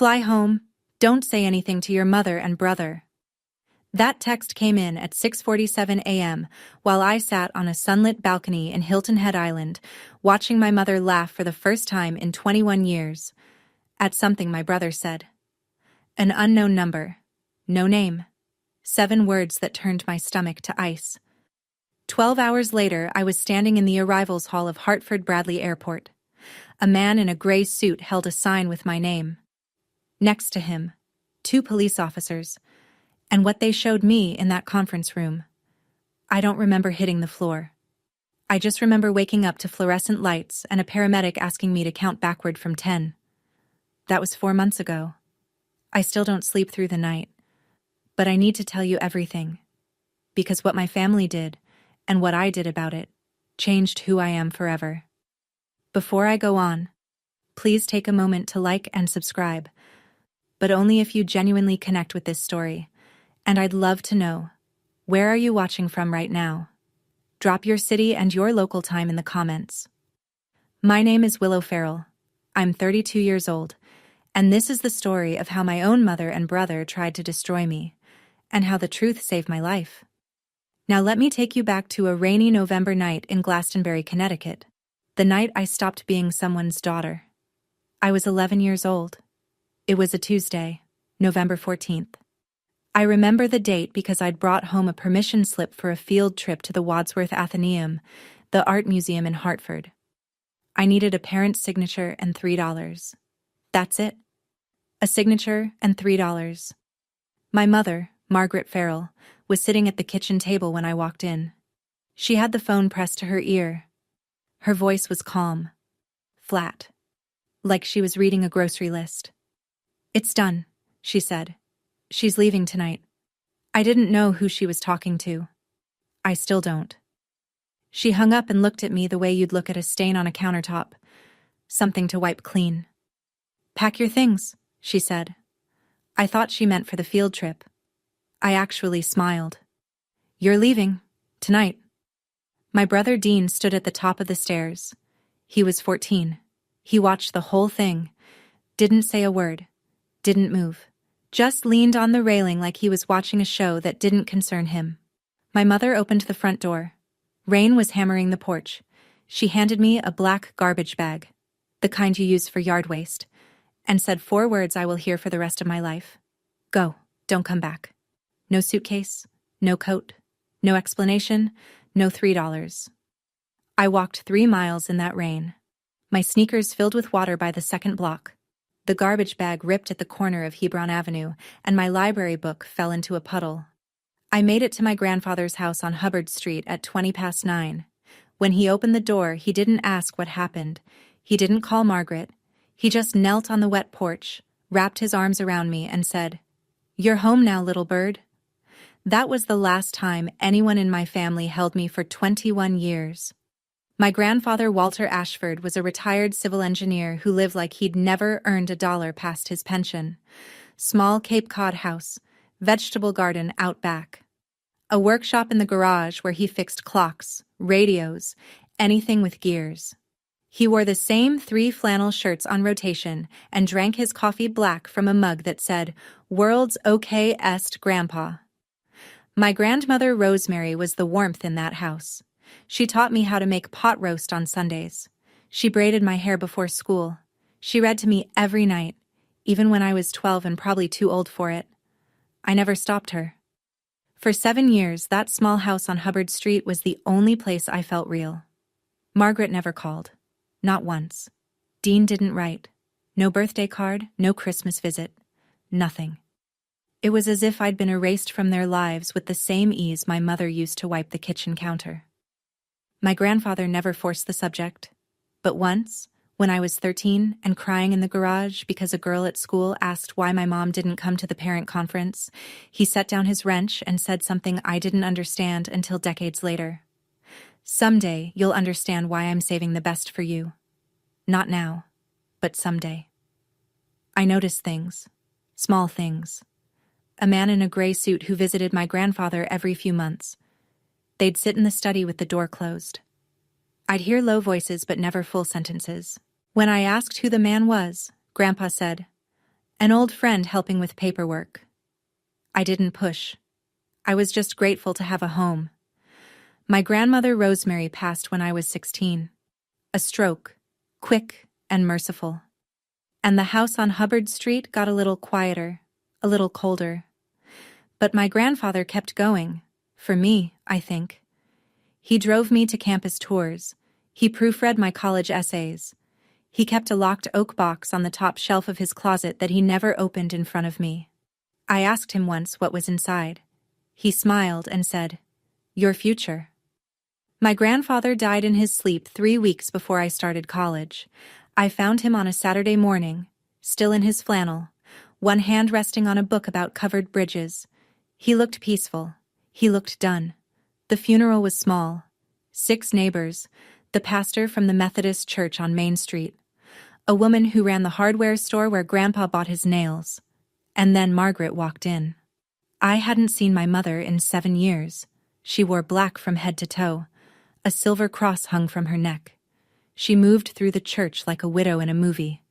Fly home. Don't say anything to your mother and brother. That text came in at 6:47 a.m. while I sat on a sunlit balcony in Hilton Head Island, watching my mother laugh for the first time in 21 years, at something my brother said. An unknown number. No name. 7 words that turned my stomach to ice. 12 hours later, I was standing in the arrivals hall of Hartford Bradley Airport. A man in a gray suit held a sign with my name. Next to him, 2 police officers, and what they showed me in that conference room. I don't remember hitting the floor. I just remember waking up to fluorescent lights and a paramedic asking me to count backward from 10. That was 4 months ago. I still don't sleep through the night. But I need to tell you everything. Because what my family did, and what I did about it, changed who I am forever. Before I go on, please take a moment to like and subscribe, but only if you genuinely connect with this story. And I'd love to know, where are you watching from right now? Drop your city and your local time in the comments. My name is Willow Farrell. I'm 32 years old, and this is the story of how my own mother and brother tried to destroy me, and how the truth saved my life. Now let me take you back to a rainy November night in Glastonbury, Connecticut, the night I stopped being someone's daughter. I was 11 years old. It was a Tuesday, November 14th. I remember the date because I'd brought home a permission slip for a field trip to the Wadsworth Atheneum, the art museum in Hartford. I needed a parent's signature and $3. That's it. A signature and $3. My mother, Margaret Farrell, was sitting at the kitchen table when I walked in. She had the phone pressed to her ear. Her voice was calm, flat, like she was reading a grocery list. "It's done," she said. "She's leaving tonight." I didn't know who she was talking to. I still don't. She hung up and looked at me the way you'd look at a stain on a countertop, something to wipe clean. "Pack your things," she said. I thought she meant for the field trip. I actually smiled. "You're leaving, tonight." My brother Dean stood at the top of the stairs. He was 14. He watched the whole thing, didn't say a word, didn't move, just leaned on the railing like he was watching a show that didn't concern him. My mother opened the front door. Rain was hammering the porch. She handed me a black garbage bag, the kind you use for yard waste, and said 4 words I will hear for the rest of my life. "Go, don't come back." No suitcase, no coat, no explanation, no $3. I walked 3 miles in that rain. My sneakers filled with water by the second block. The garbage bag ripped at the corner of Hebron Avenue, and my library book fell into a puddle. I made it to my grandfather's house on Hubbard Street at 9:20. When he opened the door, he didn't ask what happened. He didn't call Margaret. He just knelt on the wet porch, wrapped his arms around me, and said, "You're home now, little bird." That was the last time anyone in my family held me for 21 years. My grandfather, Walter Ashford, was a retired civil engineer who lived like he'd never earned a dollar past his pension. Small Cape Cod house, vegetable garden out back. A workshop in the garage where he fixed clocks, radios, anything with gears. He wore the same 3 flannel shirts on rotation and drank his coffee black from a mug that said, "World's OK-est Grandpa." My grandmother Rosemary was the warmth in that house. She taught me how to make pot roast on Sundays. She braided my hair before school. She read to me every night, even when I was 12 and probably too old for it. I never stopped her. For 7 years, that small house on Hubbard Street was the only place I felt real. Margaret never called. Not once. Dean didn't write. No birthday card, no Christmas visit. Nothing. It was as if I'd been erased from their lives with the same ease my mother used to wipe the kitchen counter. My grandfather never forced the subject, but once, when I was 13 and crying in the garage because a girl at school asked why my mom didn't come to the parent conference, he set down his wrench and said something I didn't understand until decades later. "Someday you'll understand why I'm saving the best for you. Not now, but someday." I noticed things, small things. A man in a gray suit who visited my grandfather every few months. They'd sit in the study with the door closed. I'd hear low voices but never full sentences. When I asked who the man was, Grandpa said, An old friend helping with paperwork. I didn't push. I was just grateful to have a home. My grandmother Rosemary passed when I was 16. A stroke, quick and merciful. And the house on Hubbard Street got a little quieter, a little colder. But my grandfather kept going, for me, I think. He drove me to campus tours. He proofread my college essays. He kept a locked oak box on the top shelf of his closet that he never opened in front of me. I asked him once what was inside. He smiled and said, "Your future." My grandfather died in his sleep 3 weeks before I started college. I found him on a Saturday morning, still in his flannel, one hand resting on a book about covered bridges. He looked peaceful. He looked done. The funeral was small. 6 neighbors, the pastor from the Methodist church on Main Street, a woman who ran the hardware store where Grandpa bought his nails, and then Margaret walked in. I hadn't seen my mother in 7 years. She wore black from head to toe. A silver cross hung from her neck. She moved through the church like a widow in a movie,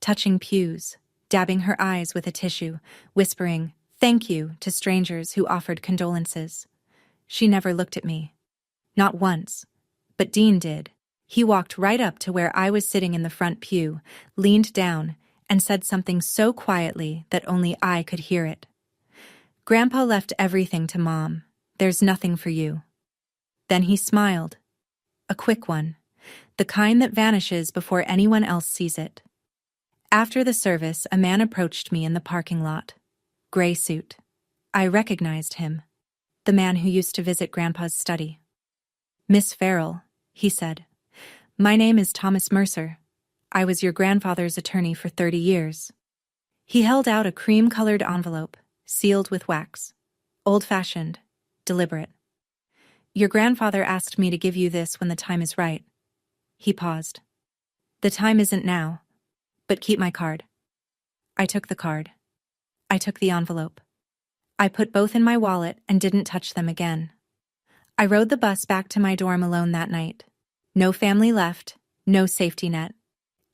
touching pews, dabbing her eyes with a tissue, whispering, "Thank you," to strangers who offered condolences. She never looked at me. Not once. But Dean did. He walked right up to where I was sitting in the front pew, leaned down, and said something so quietly that only I could hear it. "Grandpa left everything to Mom. There's nothing for you." Then he smiled. A quick one. The kind that vanishes before anyone else sees it. After the service, a man approached me in the parking lot. Gray suit. I recognized him. The man who used to visit Grandpa's study. "Miss Farrell," he said. "My name is Thomas Mercer. I was your grandfather's attorney for 30 years. He held out a cream-colored envelope, sealed with wax. Old-fashioned, deliberate. "Your grandfather asked me to give you this when the time is right." He paused. "The time isn't now, but keep my card." I took the card. I took the envelope. I put both in my wallet and didn't touch them again. I rode the bus back to my dorm alone that night. No family left, no safety net.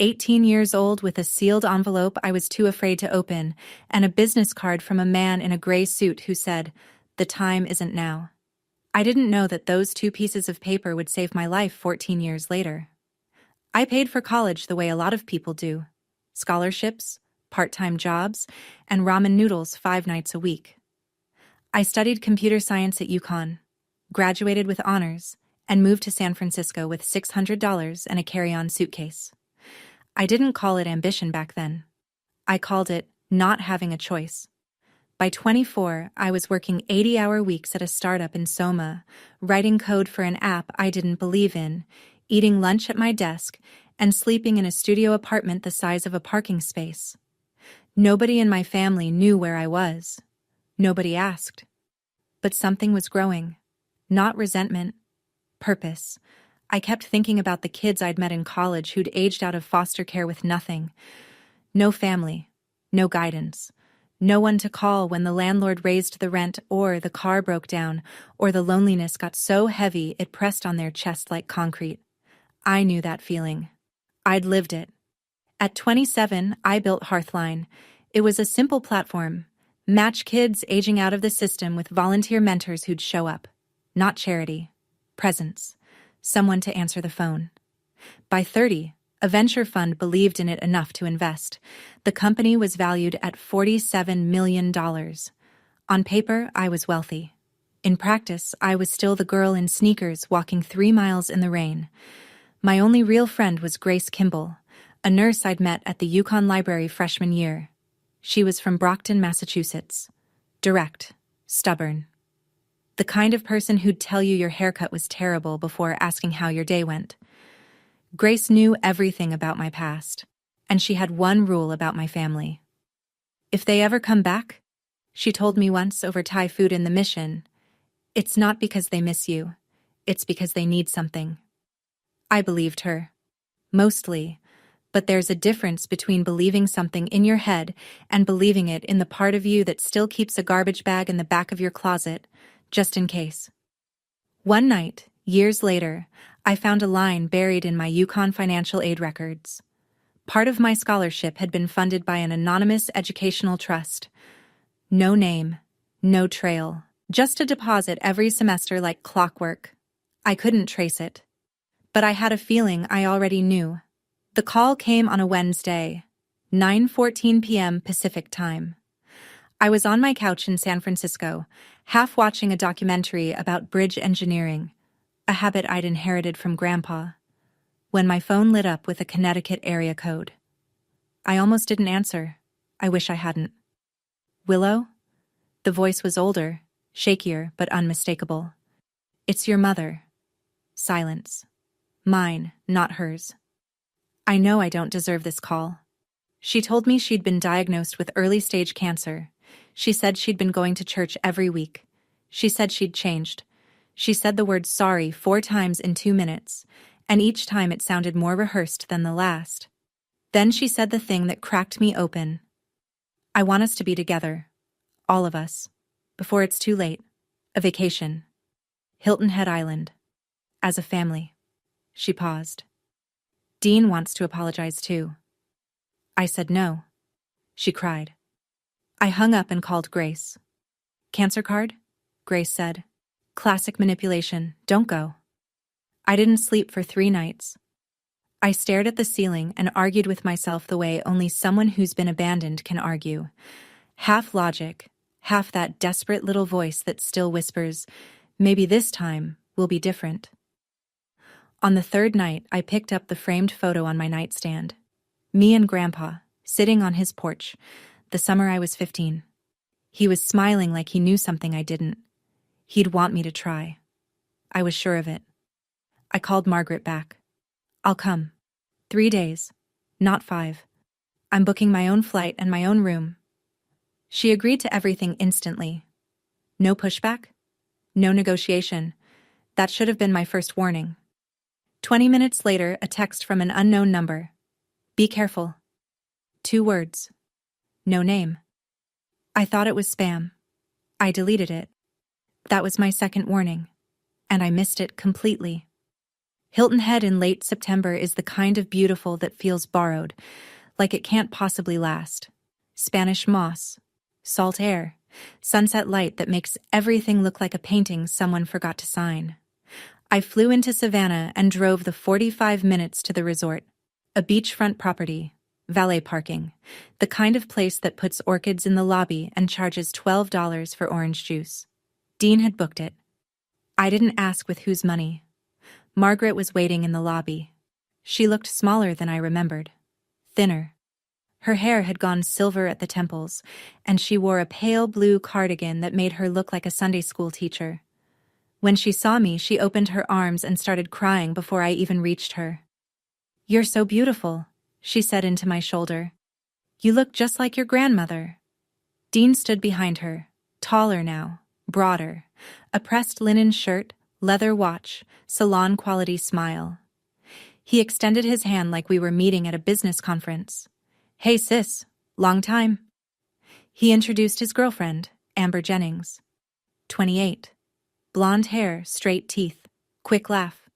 18 years old with a sealed envelope I was too afraid to open, and a business card from a man in a gray suit who said, "The time isn't now." I didn't know that those 2 pieces of paper would save my life 14 years later. I paid for college the way a lot of people do. Scholarships, part-time jobs, and ramen noodles 5 nights a week. I studied computer science at UConn, graduated with honors, and moved to San Francisco with $600 and a carry-on suitcase. I didn't call it ambition back then. I called it not having a choice. By 24, I was working 80-hour weeks at a startup in Soma, writing code for an app I didn't believe in, eating lunch at my desk, and sleeping in a studio apartment the size of a parking space. Nobody in my family knew where I was. Nobody asked. But something was growing. Not resentment. Purpose. I kept thinking about the kids I'd met in college who'd aged out of foster care with nothing. No family. No guidance. No one to call when the landlord raised the rent or the car broke down or the loneliness got so heavy it pressed on their chest like concrete. I knew that feeling. I'd lived it. At 27, I built Hearthline. It was a simple platform. Match kids aging out of the system with volunteer mentors who'd show up. Not charity. Presence. Someone to answer the phone. By 30, a venture fund believed in it enough to invest. The company was valued at $47 million. On paper, I was wealthy. In practice, I was still the girl in sneakers walking 3 miles in the rain. My only real friend was Grace Kimball, a nurse I'd met at the UConn Library freshman year. She was from Brockton, Massachusetts. Direct, stubborn. The kind of person who'd tell you your haircut was terrible before asking how your day went. Grace knew everything about my past, and she had one rule about my family. "If they ever come back," she told me once over Thai food in the Mission, "it's not because they miss you, it's because they need something." I believed her. Mostly. But there's a difference between believing something in your head and believing it in the part of you that still keeps a garbage bag in the back of your closet, just in case. One night, years later, I found a line buried in my UConn financial aid records. Part of my scholarship had been funded by an anonymous educational trust. No name, no trail, just a deposit every semester like clockwork. I couldn't trace it. But I had a feeling I already knew. The call came on a Wednesday, 9:14 p.m. Pacific Time. I was on my couch in San Francisco, half watching a documentary about bridge engineering, a habit I'd inherited from Grandpa, when my phone lit up with a Connecticut area code. I almost didn't answer. I wish I hadn't. Willow? The voice was older, shakier, but unmistakable. It's your mother. Silence. Mine, not hers. I know I don't deserve this call. She told me she'd been diagnosed with early-stage cancer. She said she'd been going to church every week. She said she'd changed. She said the word sorry 4 times in 2 minutes, and each time it sounded more rehearsed than the last. Then she said the thing that cracked me open. I want us to be together. All of us. Before it's too late. A vacation. Hilton Head Island. As a family. She paused. Dean wants to apologize too. I said no. She cried. I hung up and called Grace. Cancer card? Grace said. Classic manipulation, don't go. I didn't sleep for 3 nights. I stared at the ceiling and argued with myself the way only someone who's been abandoned can argue. Half logic, half that desperate little voice that still whispers, maybe this time will be different. On the 3rd night, I picked up the framed photo on my nightstand. Me and Grandpa, sitting on his porch, the summer I was 15. He was smiling like he knew something I didn't. He'd want me to try. I was sure of it. I called Margaret back. I'll come. 3 days. Not 5. I'm booking my own flight and my own room. She agreed to everything instantly. No pushback? No negotiation. That should have been my first warning. 20 minutes later, a text from an unknown number. Be careful. 2 words. No name. I thought it was spam. I deleted it. That was my second warning. And I missed it completely. Hilton Head in late September is the kind of beautiful that feels borrowed, like it can't possibly last. Spanish moss, salt air, sunset light that makes everything look like a painting someone forgot to sign. I flew into Savannah and drove the 45 minutes to the resort, a beachfront property, valet parking, the kind of place that puts orchids in the lobby and charges $12 for orange juice. Dean had booked it. I didn't ask with whose money. Margaret was waiting in the lobby. She looked smaller than I remembered. Thinner. Her hair had gone silver at the temples, and she wore a pale blue cardigan that made her look like a Sunday school teacher. When she saw me, she opened her arms and started crying before I even reached her. You're so beautiful, she said into my shoulder. You look just like your grandmother. Dean stood behind her, taller now, broader, a pressed linen shirt, leather watch, salon-quality smile. He extended his hand like we were meeting at a business conference. Hey sis, long time. He introduced his girlfriend, Amber Jennings. 28. Blonde hair, straight teeth, quick laugh.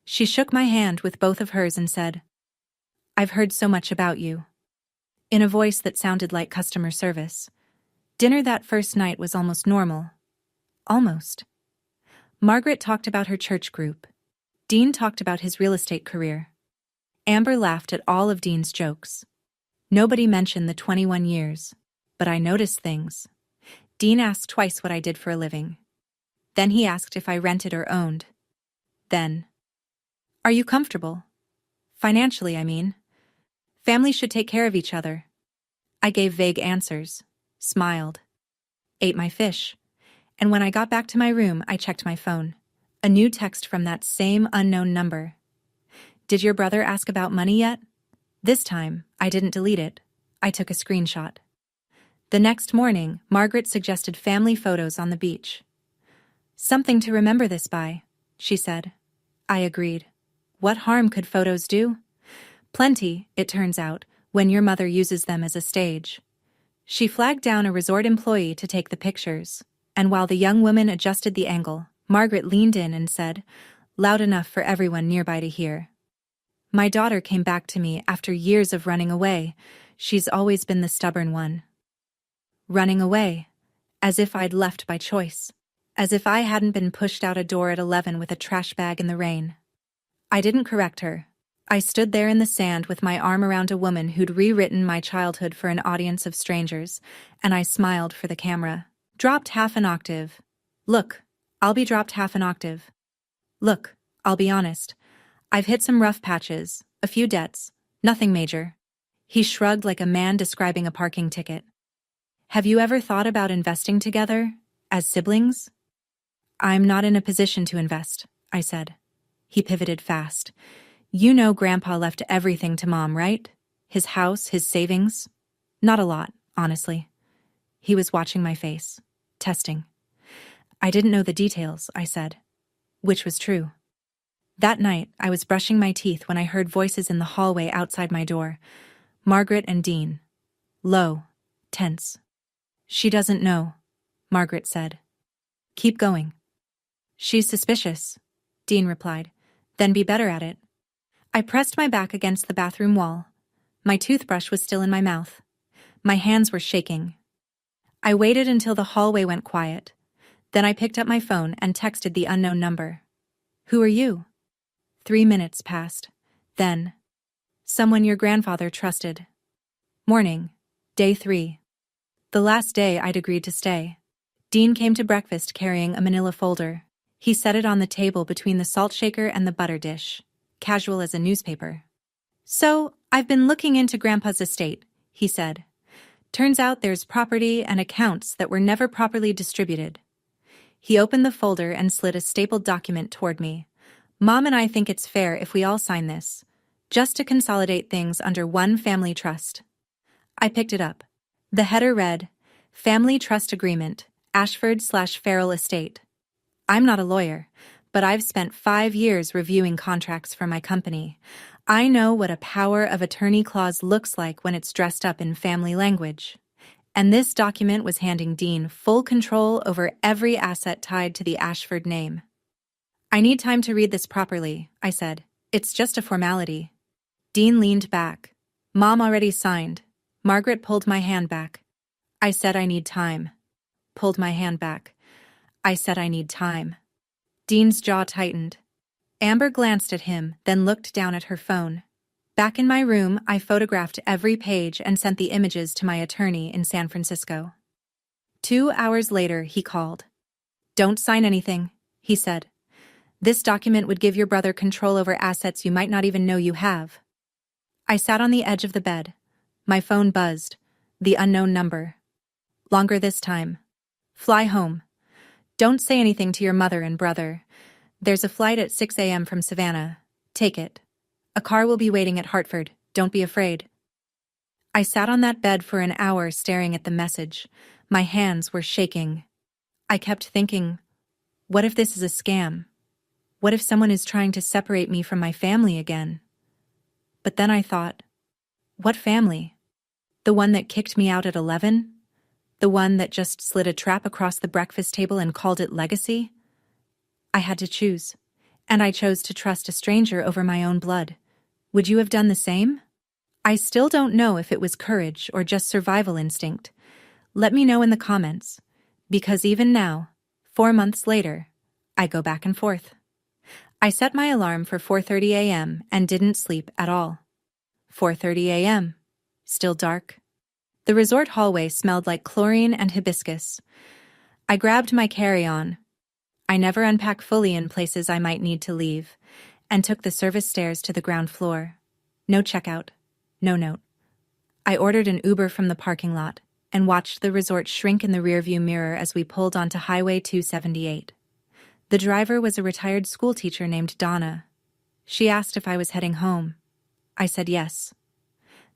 She shook my hand with both of hers and said, I've heard so much about you. In a voice that sounded like customer service. Dinner that first night was almost normal. Almost. Margaret talked about her church group. Dean talked about his real estate career. Amber laughed at all of Dean's jokes. Nobody mentioned the 21 years, but I noticed things. Dean asked twice what I did for a living. Then he asked if I rented or owned. Then, are you comfortable? Financially, I mean. Families should take care of each other. I gave vague answers, smiled, ate my fish, and when I got back to my room, I checked my phone. A new text from that same unknown number. Did your brother ask about money yet? This time, I didn't delete it. I took a screenshot. The next morning, Margaret suggested family photos on the beach. Something to remember this by, she said. I agreed. What harm could photos do? Plenty, it turns out, when your mother uses them as a stage. She flagged down a resort employee to take the pictures, and while the young woman adjusted the angle, Margaret leaned in and said, loud enough for everyone nearby to hear, My daughter came back to me after years of running away. She's always been the stubborn one. Running away. As if I'd left by choice. As if I hadn't been pushed out a door at 11 with a trash bag in the rain. I didn't correct her. I stood there in the sand with my arm around a woman who'd rewritten my childhood for an audience of strangers, and I smiled for the camera. Dropped half an octave. Look, I'll be dropped half an octave. Look, I'll be honest. I've hit some rough patches, a few debts, nothing major. He shrugged like a man describing a parking ticket. Have you ever thought about investing together, as siblings? I'm not in a position to invest, I said. He pivoted fast. You know Grandpa left everything to Mom, right? His house, his savings? Not a lot, honestly. He was watching my face, testing. I didn't know the details, I said. Which was true. That night, I was brushing my teeth when I heard voices in the hallway outside my door. Margaret and Dean. Low, tense. She doesn't know, Margaret said. Keep going. She's suspicious, Dean replied. Then be better at it. I pressed my back against the bathroom wall. My toothbrush was still in my mouth. My hands were shaking. I waited until the hallway went quiet. Then I picked up my phone and texted the unknown number. Who are you? 3 minutes passed. Then, someone your grandfather trusted. Morning, day 3. The last day I'd agreed to stay. Dean came to breakfast carrying a manila folder. He set it on the table between the salt shaker and the butter dish, casual as a newspaper. So, I've been looking into Grandpa's estate, he said. Turns out there's property and accounts that were never properly distributed. He opened the folder and slid a stapled document toward me. Mom and I think it's fair if we all sign this, just to consolidate things under one family trust. I picked it up. The header read, Family Trust Agreement, Ashford/Farrell Estate. I'm not a lawyer, but I've spent 5 years reviewing contracts for my company. I know what a power of attorney clause looks like when it's dressed up in family language. And this document was handing Dean full control over every asset tied to the Ashford name. I need time to read this properly, I said. It's just a formality. Dean leaned back. Mom already signed. Margaret pulled my hand back. I said I need time. Pulled my hand back. I said I need time. Dean's jaw tightened. Amber glanced at him, then looked down at her phone. Back in my room, I photographed every page and sent the images to my attorney in San Francisco. 2 hours later, he called. Don't sign anything, he said. This document would give your brother control over assets you might not even know you have. I sat on the edge of the bed. My phone buzzed. The unknown number. Longer this time. Fly home. Don't say anything to your mother and brother. There's a flight at 6 a.m. from Savannah. Take it. A car will be waiting at Hartford. Don't be afraid. I sat on that bed for an hour staring at the message. My hands were shaking. I kept thinking, what if this is a scam? What if someone is trying to separate me from my family again? But then I thought, what family? The one that kicked me out at 11? The one that just slid a trap across the breakfast table and called it legacy? I had to choose, and I chose to trust a stranger over my own blood. Would you have done the same? I still don't know if it was courage or just survival instinct. Let me know in the comments, because even now, 4 months later, I go back and forth. I set my alarm for 4:30 a.m. and didn't sleep at all. 4:30 a.m. Still dark. The resort hallway smelled like chlorine and hibiscus. I grabbed my carry-on. I never unpack fully in places I might need to leave, and took the service stairs to the ground floor. No checkout. No note. I ordered an Uber from the parking lot and watched the resort shrink in the rearview mirror as we pulled onto Highway 278. The driver was a retired schoolteacher named Donna. She asked if I was heading home. I said yes.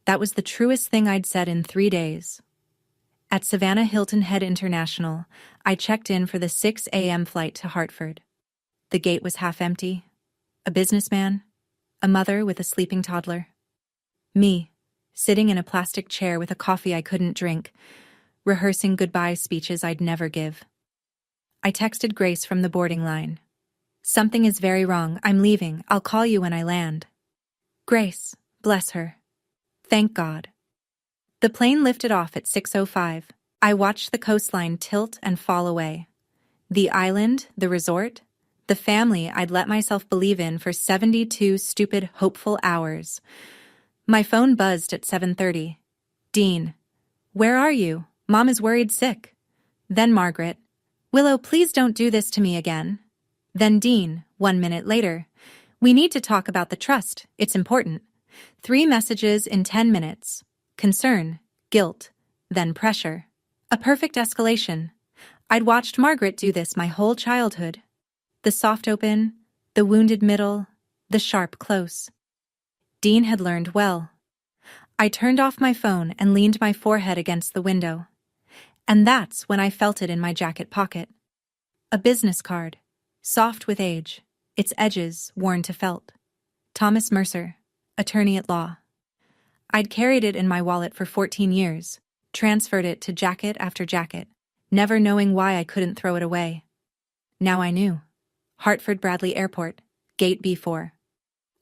That was the truest thing I'd said in 3 days. At Savannah Hilton Head International, I checked in for the 6 a.m. flight to Hartford. The gate was half empty. A businessman, a mother with a sleeping toddler. Me, sitting in a plastic chair with a coffee I couldn't drink, rehearsing goodbye speeches I'd never give. I texted Grace from the boarding line. Something is very wrong. I'm leaving. I'll call you when I land. Grace, bless her. Thank God. The plane lifted off at 6:05. I watched the coastline tilt and fall away. The island, the resort, the family I'd let myself believe in for 72 stupid, hopeful hours. My phone buzzed at 7:30. Dean. Where are you? Mom is worried sick. Then Margaret. Willow, please don't do this to me again. Then Dean, 1 minute later. We need to talk about the trust. It's important. 3 messages in 10 minutes. Concern, guilt, then pressure. A perfect escalation. I'd watched Margaret do this my whole childhood. The soft open, the wounded middle, the sharp close. Dean had learned well. I turned off my phone and leaned my forehead against the window. And that's when I felt it in my jacket pocket. A business card, soft with age, its edges worn to felt. Thomas Mercer, attorney at law. I'd carried it in my wallet for 14 years, transferred it to jacket after jacket, never knowing why I couldn't throw it away. Now I knew. Hartford Bradley Airport, Gate B4.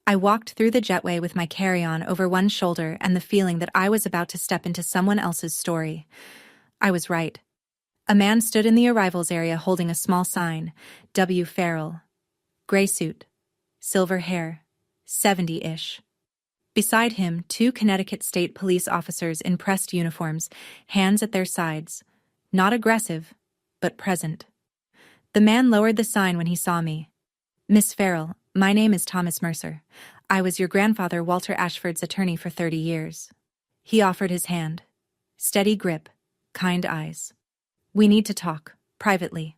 I walked through the jetway with my carry-on over one shoulder and the feeling that I was about to step into someone else's story. I was right. A man stood in the arrivals area holding a small sign, W. Farrell. Gray suit, silver hair, 70-ish. Beside him, 2 Connecticut State Police officers in pressed uniforms, hands at their sides. Not aggressive, but present. The man lowered the sign when he saw me. Miss Farrell, my name is Thomas Mercer. I was your grandfather Walter Ashford's attorney for 30 years. He offered his hand. Steady grip, kind eyes. We need to talk, privately.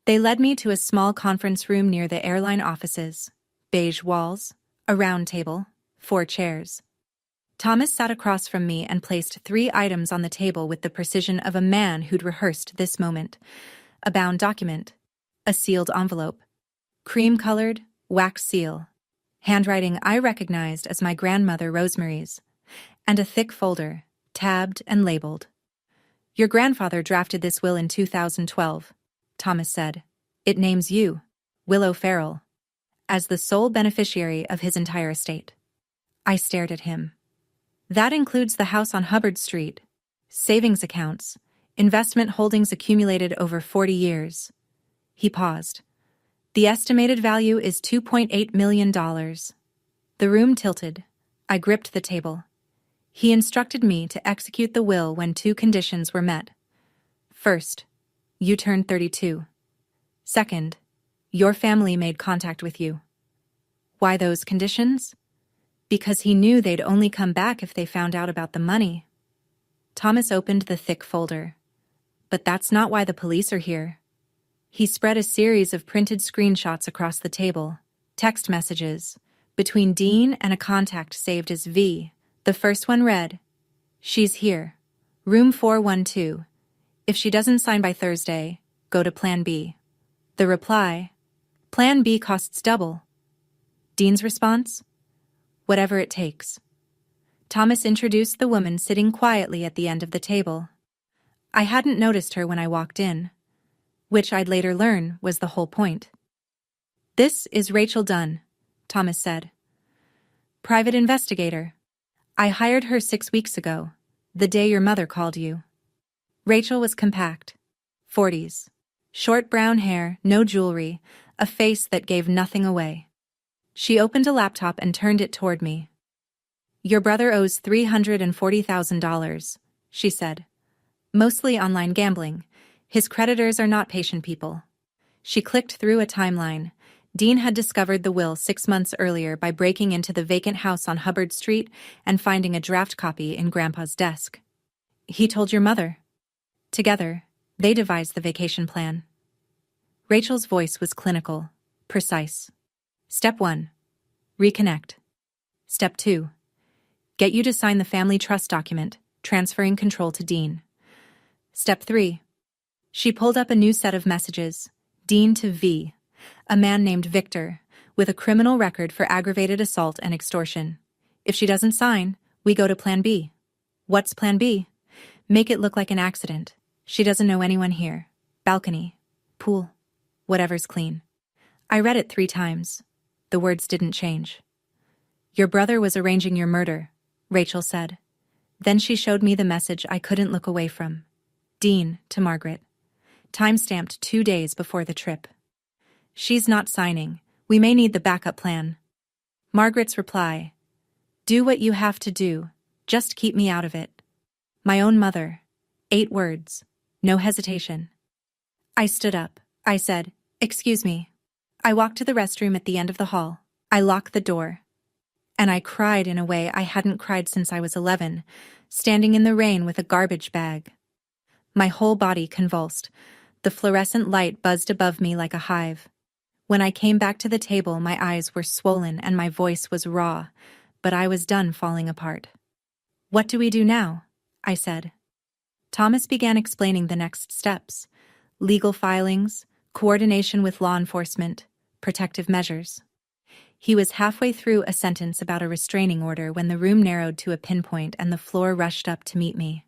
They led me to a small conference room near the airline offices. Beige walls, a round table, 4 chairs. Thomas sat across from me and placed 3 items on the table with the precision of a man who'd rehearsed this moment. A bound document, a sealed envelope, cream-colored, wax seal, handwriting I recognized as my grandmother Rosemary's, and a thick folder, tabbed and labeled. Your grandfather drafted this will in 2012, Thomas said. It names you, Willow Farrell, as the sole beneficiary of his entire estate. I stared at him. That includes the house on Hubbard Street, savings accounts, investment holdings accumulated over 40 years. He paused. The estimated value is $2.8 million. The room tilted. I gripped the table. He instructed me to execute the will when 2 conditions were met. First, you turned 32. Second, your family made contact with you. Why those conditions? Because he knew they'd only come back if they found out about the money. Thomas opened the thick folder. But that's not why the police are here. He spread a series of printed screenshots across the table, text messages, between Dean and a contact saved as V. The first one read, "She's here. Room 412. If she doesn't sign by Thursday, go to Plan B." The reply, "Plan B costs double." Dean's response, "Whatever it takes." Thomas introduced the woman sitting quietly at the end of the table. I hadn't noticed her when I walked in, which I'd later learn was the whole point. "This is Rachel Dunn," Thomas said. "Private investigator. I hired her 6 weeks ago, the day your mother called you." Rachel was compact, 40s, short brown hair, no jewelry, a face that gave nothing away. She opened a laptop and turned it toward me. "Your brother owes $340,000, she said. "Mostly online gambling. His creditors are not patient people." She clicked through a timeline. Dean had discovered the will 6 months earlier by breaking into the vacant house on Hubbard Street and finding a draft copy in Grandpa's desk. "He told your mother." Together, they devised the vacation plan. Rachel's voice was clinical, precise. Step 1. Reconnect. Step 2. Get you to sign the family trust document, transferring control to Dean. Step 3. She pulled up a new set of messages. Dean to V, a man named Victor, with a criminal record for aggravated assault and extortion. If she doesn't sign, we go to Plan B. What's Plan B? Make it look like an accident. She doesn't know anyone here. Balcony. Pool. Whatever's clean. I read it 3 times. The words didn't change. Your brother was arranging your murder, Rachel said. Then she showed me the message I couldn't look away from. Dean, to Margaret. Time-stamped 2 days before the trip. She's not signing. We may need the backup plan. Margaret's reply. Do what you have to do. Just keep me out of it. My own mother. 8 words. No hesitation. I stood up. I said, Excuse me. I walked to the restroom at the end of the hall. I locked the door. And I cried in a way I hadn't cried since I was 11, standing in the rain with a garbage bag. My whole body convulsed. The fluorescent light buzzed above me like a hive. When I came back to the table, my eyes were swollen and my voice was raw, but I was done falling apart. What do we do now? I said. Thomas began explaining the next steps. Legal filings, coordination with law enforcement, protective measures. He was halfway through a sentence about a restraining order when the room narrowed to a pinpoint and the floor rushed up to meet me.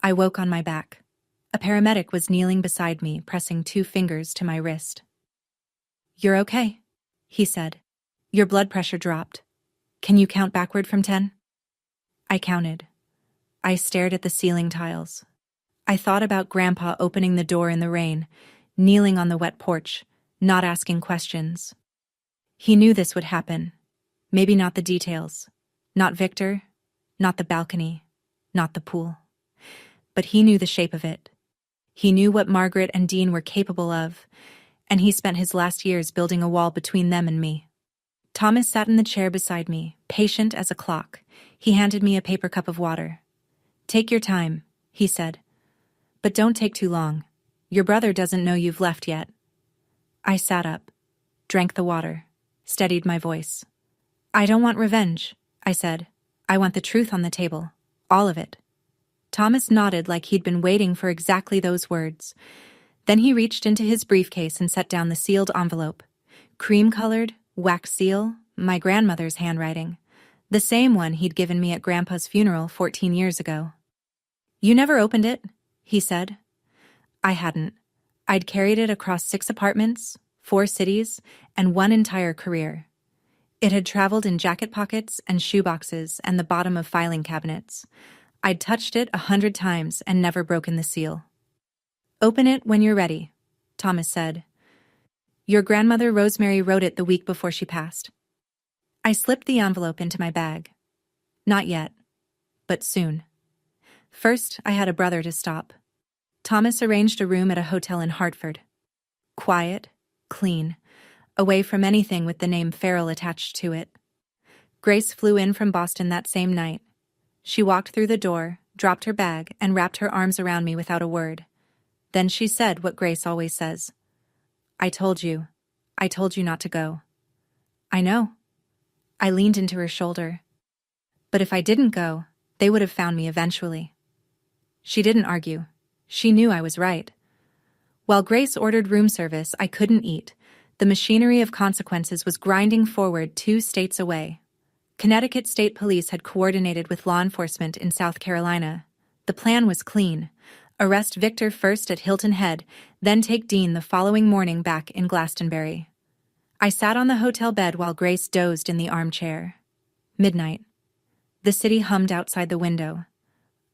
I woke on my back. A paramedic was kneeling beside me, pressing 2 fingers to my wrist. You're okay, he said. Your blood pressure dropped. Can you count backward from 10? I counted. I stared at the ceiling tiles. I thought about Grandpa opening the door in the rain, kneeling on the wet porch, not asking questions. He knew this would happen. Maybe not the details. Not Victor, not the balcony, not the pool. But he knew the shape of it. He knew what Margaret and Dean were capable of, and he spent his last years building a wall between them and me. Thomas sat in the chair beside me, patient as a clock. He handed me a paper cup of water. Take your time, he said. But don't take too long. Your brother doesn't know you've left yet. I sat up, drank the water, steadied my voice. I don't want revenge, I said. I want the truth on the table. All of it. Thomas nodded like he'd been waiting for exactly those words. Then he reached into his briefcase and set down the sealed envelope. Cream-colored, wax seal, my grandmother's handwriting. The same one he'd given me at Grandpa's funeral 14 years ago. You never opened it, he said. I hadn't. I'd carried it across 6 apartments, 4 cities, and 1 entire career. It had traveled in jacket pockets and shoeboxes and the bottom of filing cabinets. I'd touched it 100 times and never broken the seal. Open it when you're ready, Thomas said. Your grandmother Rosemary wrote it the week before she passed. I slipped the envelope into my bag. Not yet, but soon. First, I had a brother to stop. Thomas arranged a room at a hotel in Hartford. Quiet, clean, away from anything with the name Farrell attached to it. Grace flew in from Boston that same night. She walked through the door, dropped her bag, and wrapped her arms around me without a word. Then she said what Grace always says. I told you not to go. I know. I leaned into her shoulder. But if I didn't go, they would have found me eventually. She didn't argue. She knew I was right. While Grace ordered room service, I couldn't eat. The machinery of consequences was grinding forward 2 states away. Connecticut State Police had coordinated with law enforcement in South Carolina. The plan was clean. Arrest Victor first at Hilton Head, then take Dean the following morning back in Glastonbury. I sat on the hotel bed while Grace dozed in the armchair. Midnight. The city hummed outside the window.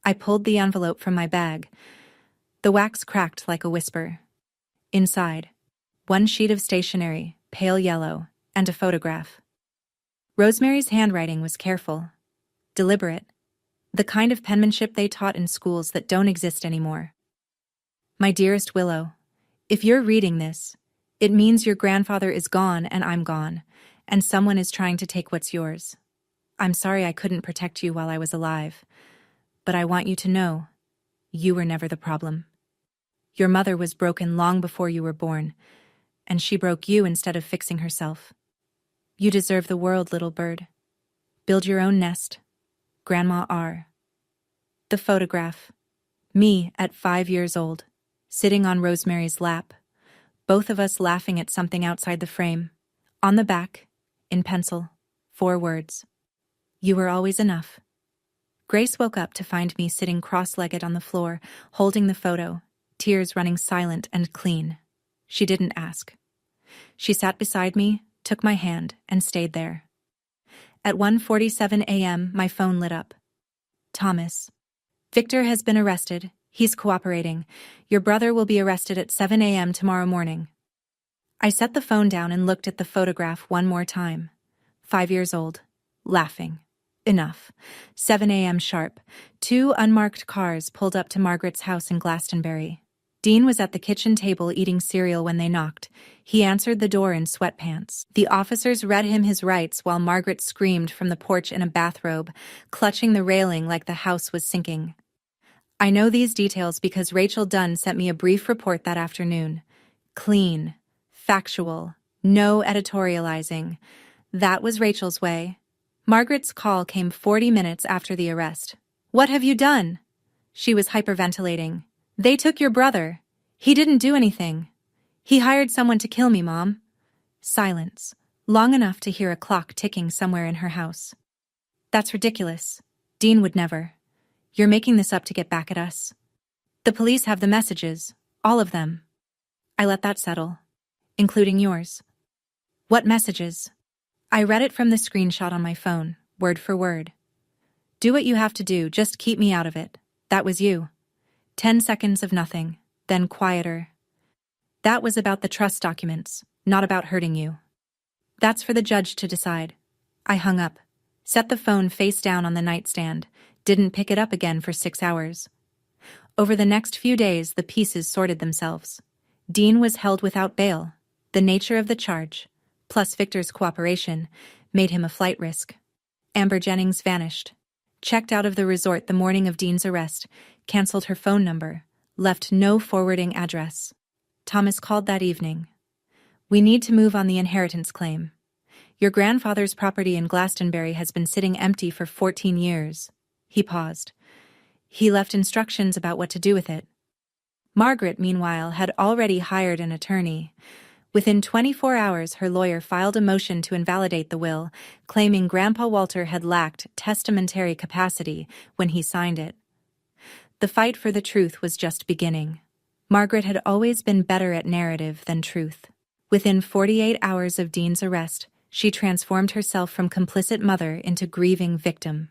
I pulled the envelope from my bag. The wax cracked like a whisper. Inside, 1 sheet of stationery, pale yellow, and a photograph. Rosemary's handwriting was careful, deliberate, the kind of penmanship they taught in schools that don't exist anymore. My dearest Willow, if you're reading this, it means your grandfather is gone and I'm gone, and someone is trying to take what's yours. I'm sorry I couldn't protect you while I was alive, but I want you to know, you were never the problem. Your mother was broken long before you were born, and she broke you instead of fixing herself. You deserve the world, little bird. Build your own nest. Grandma R. The photograph. Me at 5 years old, sitting on Rosemary's lap, both of us laughing at something outside the frame. On the back, in pencil, 4 words. You were always enough. Grace woke up to find me sitting cross-legged on the floor, holding the photo, tears running silent and clean. She didn't ask. She sat beside me, took my hand, and stayed there. At 1:47 a.m., my phone lit up. Thomas. Victor has been arrested. He's cooperating. Your brother will be arrested at 7 a.m. tomorrow morning. I set the phone down and looked at the photograph one more time. 5 years old. Laughing. Enough. 7 a.m. sharp. 2 unmarked cars pulled up to Margaret's house in Glastonbury. Dean was at the kitchen table eating cereal when they knocked. He answered the door in sweatpants. The officers read him his rights while Margaret screamed from the porch in a bathrobe, clutching the railing like the house was sinking. I know these details because Rachel Dunn sent me a brief report that afternoon. Clean. Factual. No editorializing. That was Rachel's way. Margaret's call came 40 minutes after the arrest. "What have you done?" She was hyperventilating. "They took your brother. He didn't do anything. He hired someone to kill me, Mom." Silence, long enough to hear a clock ticking somewhere in her house. "That's ridiculous. Dean would never. You're making this up to get back at us. The police have the messages, all of them." I let that settle. "Including yours." "What messages?" I read it from the screenshot on my phone, word for word. "Do what you have to do, just keep me out of it. That was you." 10 seconds of nothing, then quieter. "That was about the trust documents, not about hurting you." "That's for the judge to decide." I hung up, set the phone face down on the nightstand, didn't pick it up again for 6 hours. Over the next few days, the pieces sorted themselves. Dean was held without bail. The nature of the charge, plus Victor's cooperation, made him a flight risk. Amber Jennings vanished. Checked out of the resort the morning of Dean's arrest, canceled her phone number, left no forwarding address. Thomas called that evening. "We need to move on the inheritance claim. Your grandfather's property in Glastonbury has been sitting empty for 14 years. He paused. He left instructions about what to do with it. Margaret, meanwhile, had already hired an attorney. Within 24 hours, her lawyer filed a motion to invalidate the will, claiming Grandpa Walter had lacked testamentary capacity when he signed it. The fight for the truth was just beginning. Margaret had always been better at narrative than truth. Within 48 hours of Dean's arrest, she transformed herself from complicit mother into grieving victim.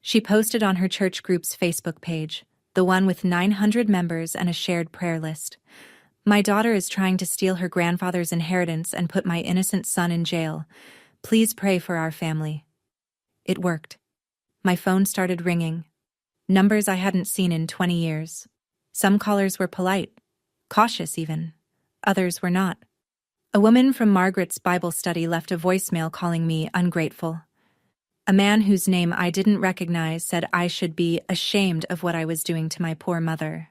She posted on her church group's Facebook page, the one with 900 members and a shared prayer list. "My daughter is trying to steal her grandfather's inheritance and put my innocent son in jail. Please pray for our family." It worked. My phone started ringing. Numbers I hadn't seen in 20 years. Some callers were polite, cautious even. Others were not. A woman from Margaret's Bible study left a voicemail calling me ungrateful. A man whose name I didn't recognize said I should be ashamed of what I was doing to my poor mother.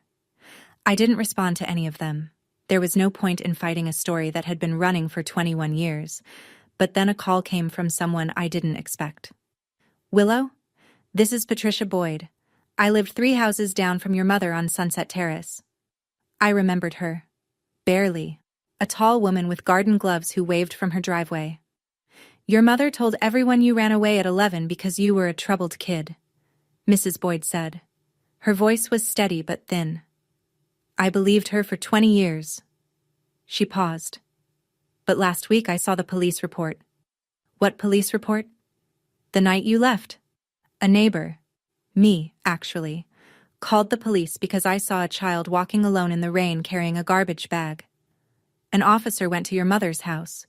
I didn't respond to any of them. There was no point in fighting a story that had been running for 21 years. But then a call came from someone I didn't expect. "Willow? This is Patricia Boyd. I lived 3 houses down from your mother on Sunset Terrace." I remembered her. Barely. A tall woman with garden gloves who waved from her driveway. "Your mother told everyone you ran away at 11 because you were a troubled kid," Mrs. Boyd said. Her voice was steady but thin. "I believed her for 20 years. She paused. "But last week I saw the police report." "What police report?" "The night you left. A neighbor, me, actually, called the police because I saw a child walking alone in the rain carrying a garbage bag. An officer went to your mother's house.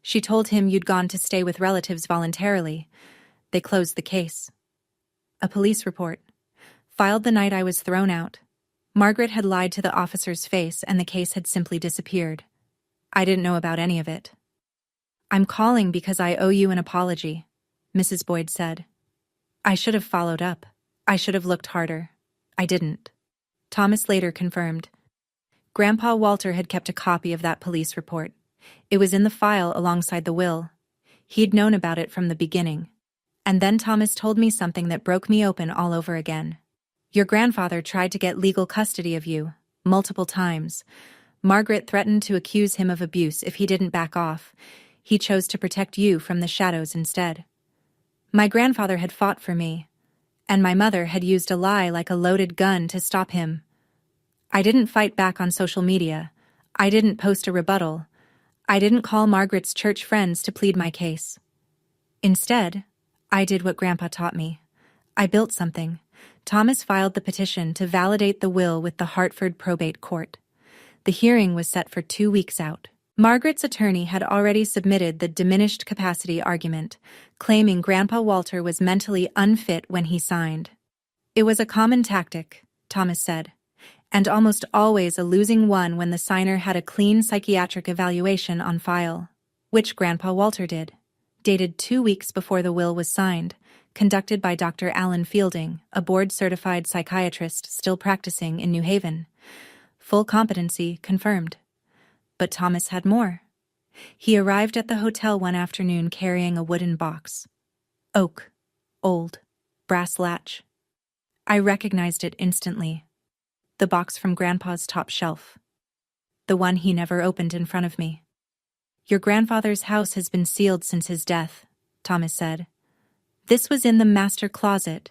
She told him you'd gone to stay with relatives voluntarily. They closed the case." A police report. Filed the night I was thrown out. Margaret had lied to the officer's face and the case had simply disappeared. I didn't know about any of it. "I'm calling because I owe you an apology," Mrs. Boyd said. "I should have followed up. I should have looked harder. I didn't." Thomas later confirmed. Grandpa Walter had kept a copy of that police report. It was in the file alongside the will. He'd known about it from the beginning. And then Thomas told me something that broke me open all over again. "Your grandfather tried to get legal custody of you, multiple times. Margaret threatened to accuse him of abuse if he didn't back off. He chose to protect you from the shadows instead. My grandfather had fought for me, and my mother had used a lie like a loaded gun to stop him. I didn't fight back on social media. I didn't post a rebuttal. I didn't call Margaret's church friends to plead my case. Instead, I did what Grandpa taught me. I built something. Thomas filed the petition to validate the will with the Hartford Probate Court. The hearing was set for 2 weeks out. Margaret's attorney had already submitted the diminished capacity argument, claiming Grandpa Walter was mentally unfit when he signed. It was a common tactic, Thomas said, and almost always a losing one when the signer had a clean psychiatric evaluation on file, which Grandpa Walter did, dated 2 weeks before the will was signed, conducted by Dr. Alan Fielding, a board-certified psychiatrist still practicing in New Haven. Full competency confirmed. But Thomas had more. He arrived at the hotel one afternoon carrying a wooden box. Oak. Old. Brass latch. I recognized it instantly. The box from Grandpa's top shelf. The one he never opened in front of me. Your grandfather's house has been sealed since his death, Thomas said. This was in the master closet.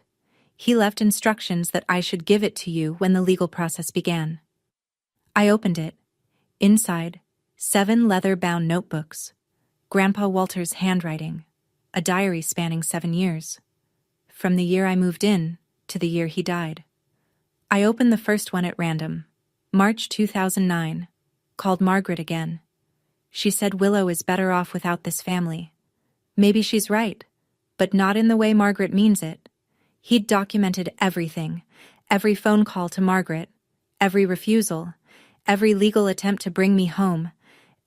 He left instructions that I should give it to you when the legal process began. I opened it. Inside, 7 leather-bound notebooks. Grandpa Walter's handwriting. A diary spanning 7 years. From the year I moved in to the year he died. I opened the first one at random. March 2009. Called Margaret again. She said Willow is better off without this family. Maybe she's right, but not in the way Margaret means it. He'd documented everything, every phone call to Margaret, every refusal, every legal attempt to bring me home,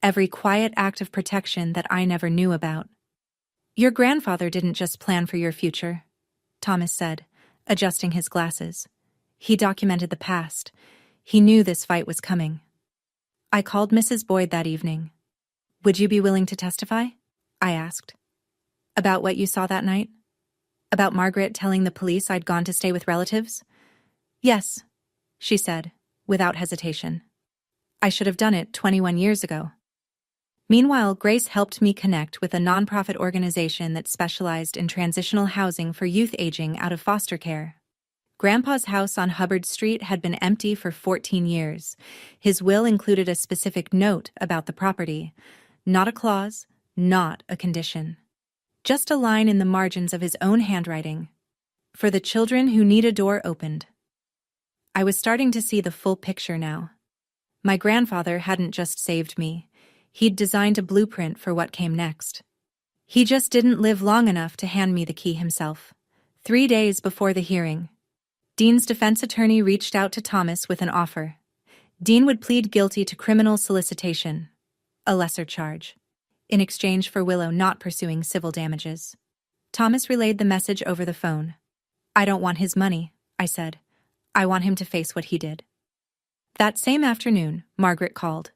every quiet act of protection that I never knew about. Your grandfather didn't just plan for your future, Thomas said, adjusting his glasses. He documented the past. He knew this fight was coming. I called Mrs. Boyd that evening. Would you be willing to testify? I asked. About what you saw that night? About Margaret telling the police I'd gone to stay with relatives? Yes, she said, without hesitation. I should have done it 21 years ago. Meanwhile, Grace helped me connect with a nonprofit organization that specialized in transitional housing for youth aging out of foster care. Grandpa's house on Hubbard Street had been empty for 14 years. His will included a specific note about the property. Not a clause, not a condition. Just a line in the margins of his own handwriting. For the children who need a door opened. I was starting to see the full picture now. My grandfather hadn't just saved me. He'd designed a blueprint for what came next. He just didn't live long enough to hand me the key himself. 3 days before the hearing, Dean's defense attorney reached out to Thomas with an offer. Dean would plead guilty to criminal solicitation, a lesser charge, in exchange for Willow not pursuing civil damages. Thomas relayed the message over the phone. I don't want his money, I said. I want him to face what he did. That same afternoon, Margaret called.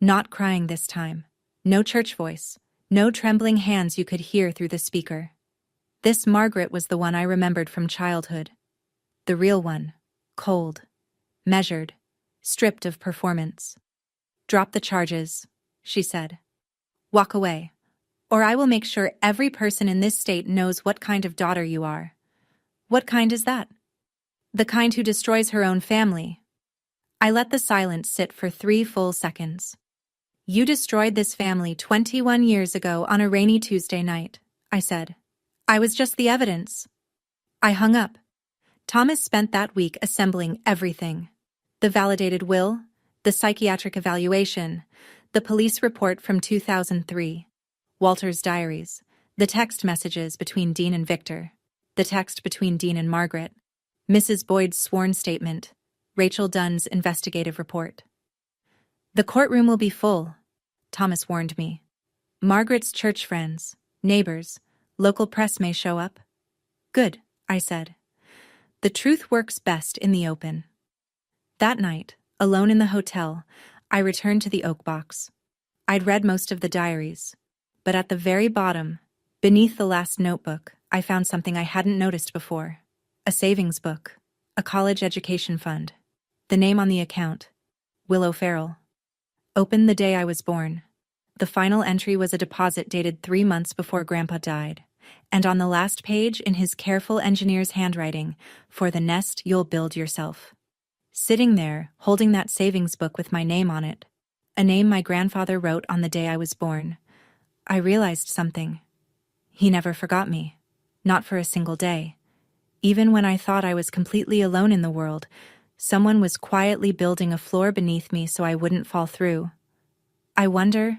Not crying this time. No church voice. No trembling hands you could hear through the speaker. This Margaret was the one I remembered from childhood. The real one. Cold. Measured. Stripped of performance. Drop the charges, she said. Walk away, or I will make sure every person in this state knows what kind of daughter you are. What kind is that? The kind who destroys her own family. I let the silence sit for 3 full seconds. You destroyed this family 21 years ago on a rainy Tuesday night, I said. I was just the evidence. I hung up. Thomas spent that week assembling everything. The validated will, the psychiatric evaluation, the police report from 2003, Walter's diaries, the text messages between Dean and Victor, the text between Dean and Margaret, Mrs. Boyd's sworn statement, Rachel Dunn's investigative report. The courtroom will be full, Thomas warned me. Margaret's church friends, neighbors, local press may show up. Good, I said. The truth works best in the open. That night, alone in the hotel, I returned to the oak box. I'd read most of the diaries, but at the very bottom, beneath the last notebook, I found something I hadn't noticed before. A savings book, a college education fund. The name on the account, Willow Farrell. Opened the day I was born. The final entry was a deposit dated 3 months before Grandpa died, and on the last page, in his careful engineer's handwriting, for the nest you'll build yourself. Sitting there, holding that savings book with my name on it, a name my grandfather wrote on the day I was born, I realized something. He never forgot me. not for a single day. Even when I thought I was completely alone in the world, someone was quietly building a floor beneath me so I wouldn't fall through. I wonder,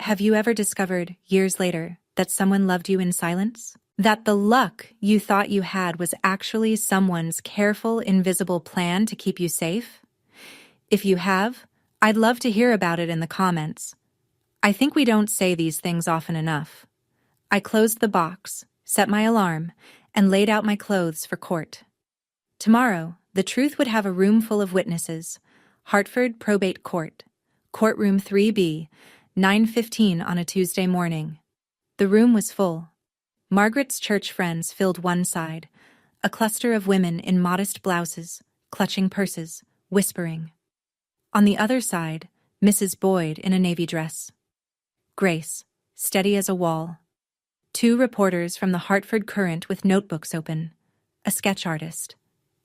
have you ever discovered, years later, that someone loved you in silence? That the luck you thought you had was actually someone's careful, invisible plan to keep you safe? If you have, I'd love to hear about it in the comments. I think we don't say these things often enough. I closed the box, set my alarm, and laid out my clothes for court. Tomorrow, the truth would have a room full of witnesses. Hartford Probate Court, Courtroom 3B, 9:15 on a Tuesday morning. The room was full. Margaret's church friends filled one side, a cluster of women in modest blouses, clutching purses, whispering. On the other side, Mrs. Boyd in a navy dress. Grace, steady as a wall. 2 reporters from the Hartford Courant with notebooks open, a sketch artist.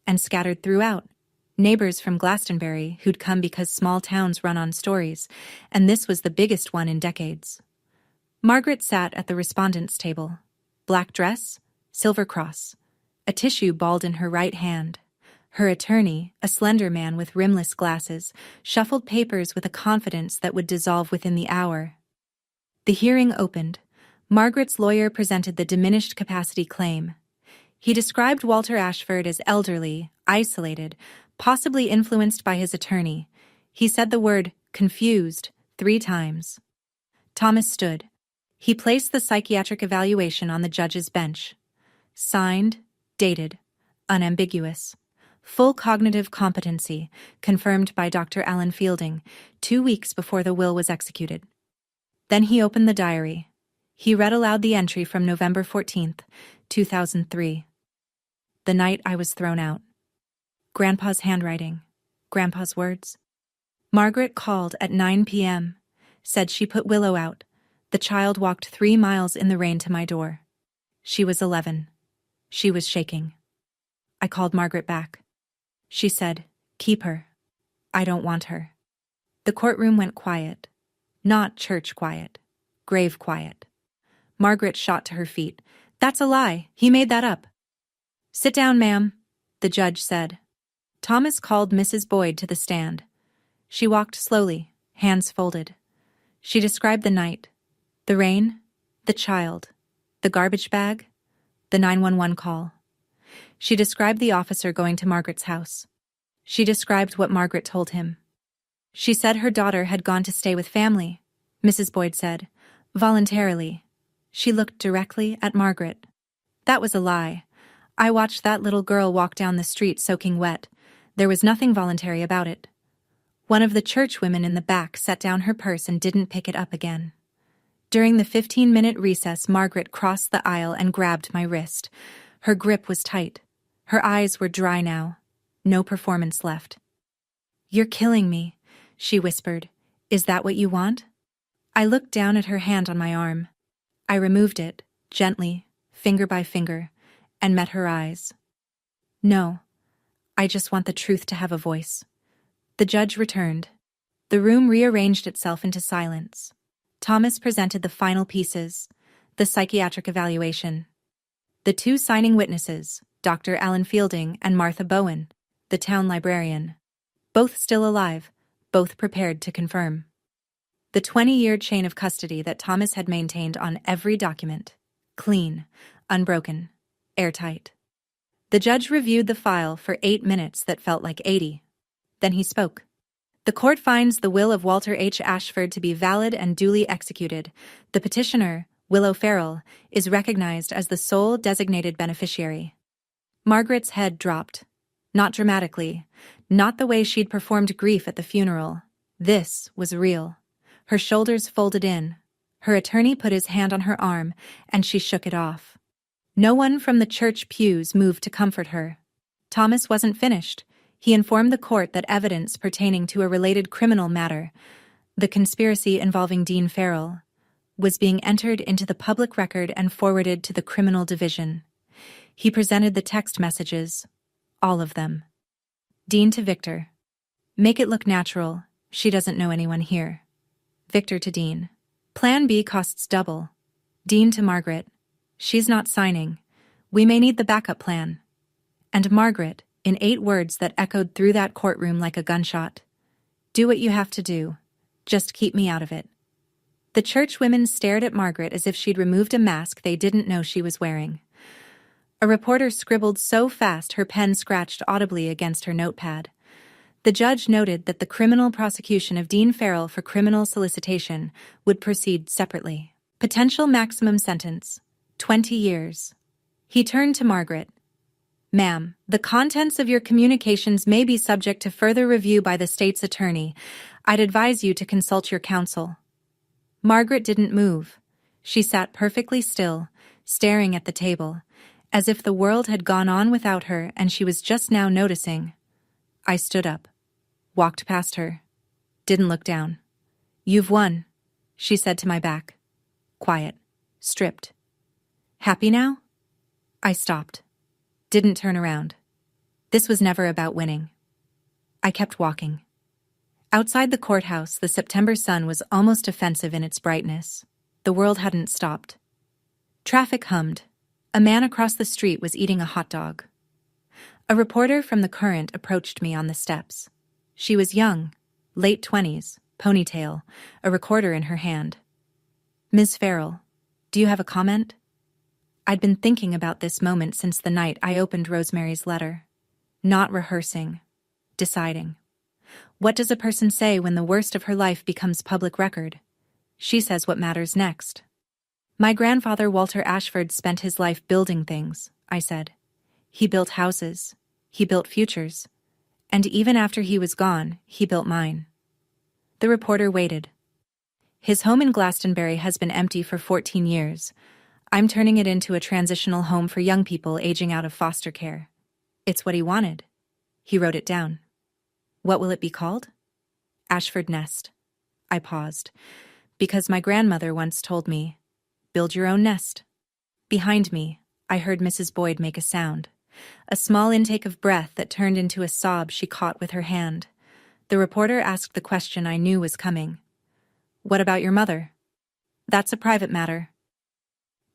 And scattered throughout, neighbors from Glastonbury who'd come because small towns run on stories, and this was the biggest one in decades. Margaret sat at the respondents' table. Black dress, silver cross, a tissue balled in her right hand. Her attorney, a slender man with rimless glasses, shuffled papers with a confidence that would dissolve within the hour. The hearing opened. Margaret's lawyer presented the diminished capacity claim. He described Walter Ashford as elderly, isolated, possibly influenced by his attorney. He said the word confused 3 times. Thomas stood. He placed the psychiatric evaluation on the judge's bench. Signed, dated, unambiguous. Full cognitive competency, confirmed by Dr. Alan Fielding, 2 weeks before the will was executed. Then he opened the diary. He read aloud the entry from November 14th, 2003. The night I was thrown out. Grandpa's handwriting. Grandpa's words. Margaret called at 9 p.m., said she put Willow out. The child walked 3 miles in the rain to my door. She was 11. She was shaking. I called Margaret back. She said, "Keep her. I don't want her." The courtroom went quiet. Not church quiet. Grave quiet. Margaret shot to her feet. "That's a lie. He made that up." "Sit down, ma'am," the judge said. Thomas called Mrs. Boyd to the stand. She walked slowly, hands folded. She described the night, the rain, the child, the garbage bag, the 911 call. She described the officer going to Margaret's house. She described what Margaret told him. She said her daughter had gone to stay with family, Mrs. Boyd said, voluntarily. She looked directly at Margaret. That was a lie. I watched that little girl walk down the street soaking wet. There was nothing voluntary about it. One of the church women in the back set down her purse and didn't pick it up again. During the 15-minute recess, Margaret crossed the aisle and grabbed my wrist. Her grip was tight. Her eyes were dry now. No performance left. "You're killing me," she whispered. "Is that what you want?" I looked down at her hand on my arm. I removed it, gently, finger by finger, and met her eyes. "No, I just want the truth to have a voice." The judge returned. The room rearranged itself into silence. Thomas presented the final pieces, the psychiatric evaluation. The 2 signing witnesses, Dr. Alan Fielding and Martha Bowen, the town librarian. Both still alive, both prepared to confirm. The 20-year chain of custody that Thomas had maintained on every document. Clean, unbroken, airtight. The judge reviewed the file for 8 minutes that felt like 80. Then he spoke. "The court finds the will of Walter H. Ashford to be valid and duly executed. The petitioner, Willow Farrell, is recognized as the sole designated beneficiary." Margaret's head dropped. Not dramatically, not the way she'd performed grief at the funeral. This was real. Her shoulders folded in. Her attorney put his hand on her arm, and she shook it off. No one from the church pews moved to comfort her. Thomas wasn't finished. He informed the court that evidence pertaining to a related criminal matter, the conspiracy involving Dean Farrell, was being entered into the public record and forwarded to the criminal division. He presented the text messages, all of them. Dean to Victor. "Make it look natural. She doesn't know anyone here." Victor to Dean. "Plan B costs double." Dean to Margaret. "She's not signing. We may need the backup plan. And Margaret, in 8 words that echoed through that courtroom like a gunshot. Do what you have to do. Just keep me out of it. The church women stared at Margaret as if she'd removed a mask they didn't know she was wearing. A reporter scribbled so fast her pen scratched audibly against her notepad. The judge noted that the criminal prosecution of Dean Farrell for criminal solicitation would proceed separately. Potential maximum sentence, 20 years. He turned to Margaret. Ma'am, the contents of your communications may be subject to further review by the state's attorney. I'd advise you to consult your counsel. Margaret didn't move. She sat perfectly still, staring at the table, as if the world had gone on without her and she was just now noticing. I stood up, walked past her, didn't look down. You've won, she said to my back. Quiet, stripped. Happy now? I stopped. Didn't turn around. This was never about winning. I kept walking. Outside the courthouse, the September sun was almost offensive in its brightness. The world hadn't stopped. Traffic hummed. A man across the street was eating a hot dog. A reporter from the Current approached me on the steps. She was young, late 20s, ponytail, a recorder in her hand. Ms. Farrell, do you have a comment? I'd been thinking about this moment since the night I opened Rosemary's letter. Not rehearsing, deciding. What does a person say when the worst of her life becomes public record? She says what matters next. My grandfather Walter Ashford spent his life building things, I said. He built houses. He built futures. And even after he was gone, he built mine. The reporter waited. His home in Glastonbury has been empty for 14 years. I'm turning it into a transitional home for young people aging out of foster care. It's what he wanted. He wrote it down. What will it be called? Ashford Nest. I paused, because my grandmother once told me, build your own nest. Behind me, I heard Mrs. Boyd make a sound, a small intake of breath that turned into a sob she caught with her hand. The reporter asked the question I knew was coming. What about your mother? That's a private matter.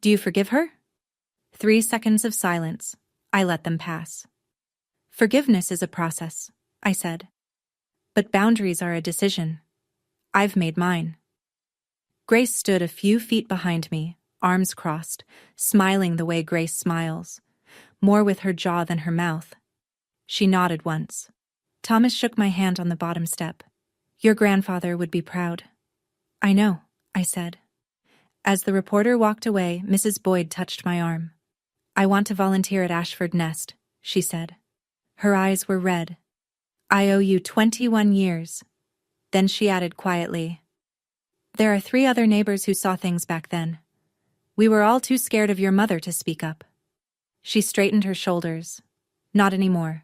Do you forgive her? 3 seconds of silence. I let them pass. Forgiveness is a process, I said. But boundaries are a decision. I've made mine. Grace stood a few feet behind me, arms crossed, smiling the way Grace smiles, more with her jaw than her mouth. She nodded once. Thomas shook my hand on the bottom step. Your grandfather would be proud. I know, I said. As the reporter walked away, Mrs. Boyd touched my arm. I want to volunteer at Ashford Nest, she said. Her eyes were red. I owe you 21 years. Then she added quietly, there are 3 other neighbors who saw things back then. We were all too scared of your mother to speak up. She straightened her shoulders. Not anymore.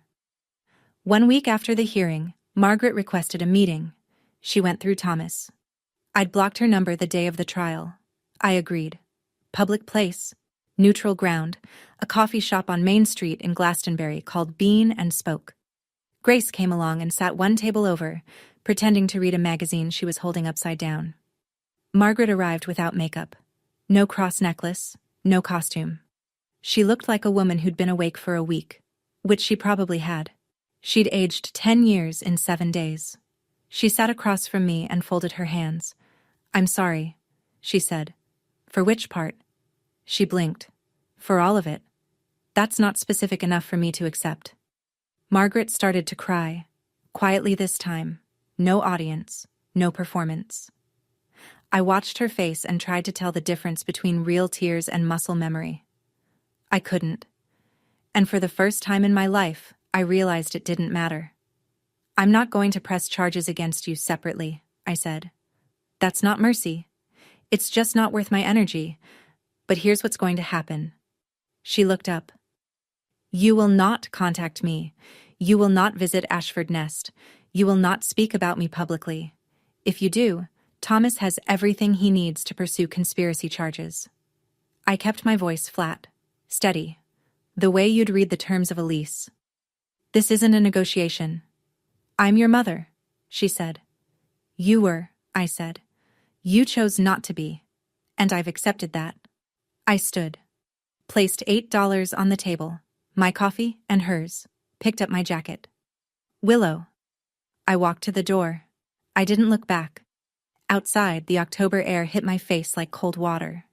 1 week after the hearing, Margaret requested a meeting. She went through Thomas. I'd blocked her number the day of the trial. I agreed. Public place, neutral ground, a coffee shop on Main Street in Glastonbury called Bean and Spoke. Grace came along and sat 1 table over, pretending to read a magazine she was holding upside down. Margaret arrived without makeup. No cross necklace, no costume. She looked like a woman who'd been awake for a week, which she probably had. She'd aged 10 years in 7 days. She sat across from me and folded her hands. I'm sorry, she said. For which part? She blinked. For all of it. That's not specific enough for me to accept. Margaret started to cry, quietly this time. No audience, no performance. I watched her face and tried to tell the difference between real tears and muscle memory. I couldn't. And for the first time in my life, I realized it didn't matter. I'm not going to press charges against you separately, I said. That's not mercy. It's just not worth my energy. But here's what's going to happen. She looked up. You will not contact me. You will not visit Ashford Nest. You will not speak about me publicly. If you do, Thomas has everything he needs to pursue conspiracy charges. I kept my voice flat, steady, the way you'd read the terms of a lease. This isn't a negotiation. I'm your mother, she said. You were, I said. You chose not to be, and I've accepted that. I stood. placed $8 on the table, my coffee and hers, picked up my jacket. Willow. I walked to the door. I didn't look back. Outside, the October air hit my face like cold water.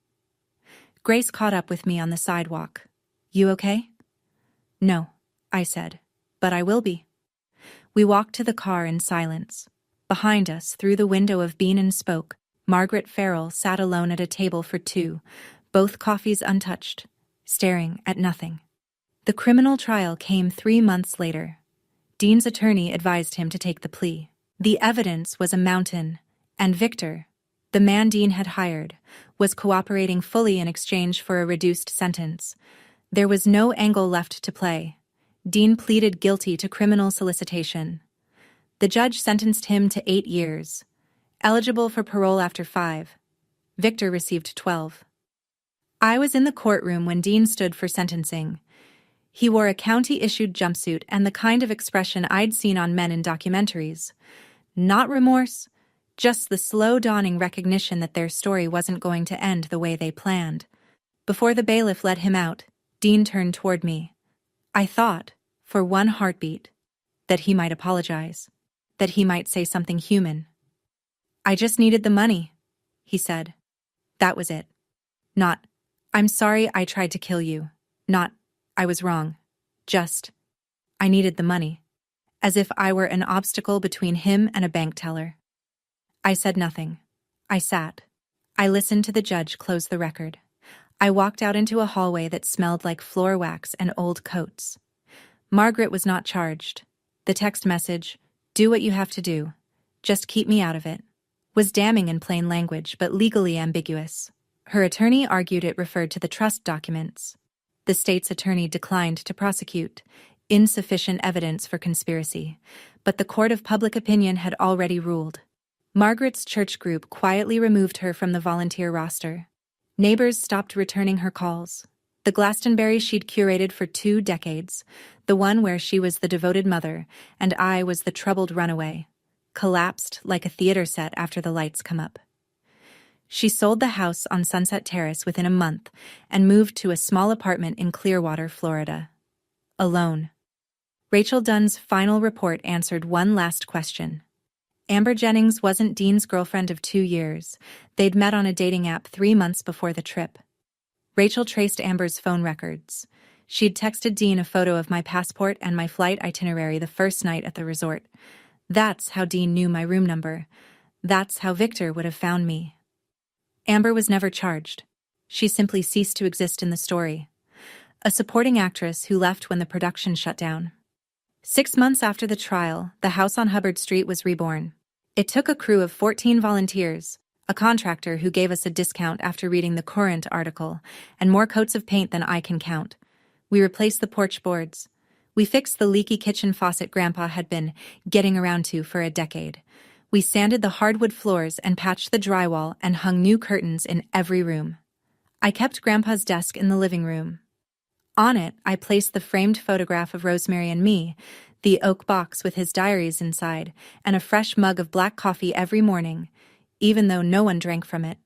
Grace caught up with me on the sidewalk. You okay? No, I said, but I will be. We walked to the car in silence. Behind us, through the window of Bean and Spoke, Margaret Farrell sat alone at a table for two, both coffees untouched, staring at nothing. The criminal trial came 3 months later. Dean's attorney advised him to take the plea. The evidence was a mountain, and Victor, the man Dean had hired, was cooperating fully in exchange for a reduced sentence. There was no angle left to play. Dean pleaded guilty to criminal solicitation. The judge sentenced him to 8 years, eligible for parole after 5. Victor received 12. I was in the courtroom when Dean stood for sentencing. He wore a county-issued jumpsuit and the kind of expression I'd seen on men in documentaries. Not remorse, just the slow dawning recognition that their story wasn't going to end the way they planned. Before the bailiff let him out, Dean turned toward me. I thought, for one heartbeat, that he might apologize, that he might say something human. I just needed the money, he said. That was it. Not, I'm sorry I tried to kill you. Not, I was wrong. Just, I needed the money. As if I were an obstacle between him and a bank teller. I said nothing. I sat. I listened to the judge close the record. I walked out into a hallway that smelled like floor wax and old coats. Margaret was not charged. The text message, "Do what you have to do. Just keep me out of it," was damning in plain language but legally ambiguous. Her attorney argued it referred to the trust documents. The state's attorney declined to prosecute. Insufficient evidence for conspiracy. But the court of public opinion had already ruled. Margaret's church group quietly removed her from the volunteer roster. Neighbors stopped returning her calls. The Glastonbury she'd curated for 2 decades, the one where she was the devoted mother and I was the troubled runaway, collapsed like a theater set after the lights come up. She sold the house on Sunset Terrace within a month and moved to a small apartment in Clearwater, Florida. Alone. Rachel Dunn's final report answered one last question. Amber Jennings wasn't Dean's girlfriend of 2 years. They'd met on a dating app 3 months before the trip. Rachel traced Amber's phone records. She'd texted Dean a photo of my passport and my flight itinerary the first night at the resort. That's how Dean knew my room number. That's how Victor would have found me. Amber was never charged. She simply ceased to exist in the story. A supporting actress who left when the production shut down. 6 months after the trial, the house on Hubbard Street was reborn. It took a crew of 14 volunteers, a contractor who gave us a discount after reading the Courant article, and more coats of paint than I can count. We replaced the porch boards. We fixed the leaky kitchen faucet Grandpa had been getting around to for a decade. We sanded the hardwood floors and patched the drywall and hung new curtains in every room. I kept Grandpa's desk in the living room. On it, I placed the framed photograph of Rosemary and me, the oak box with his diaries inside, and a fresh mug of black coffee every morning, even though no one drank from it.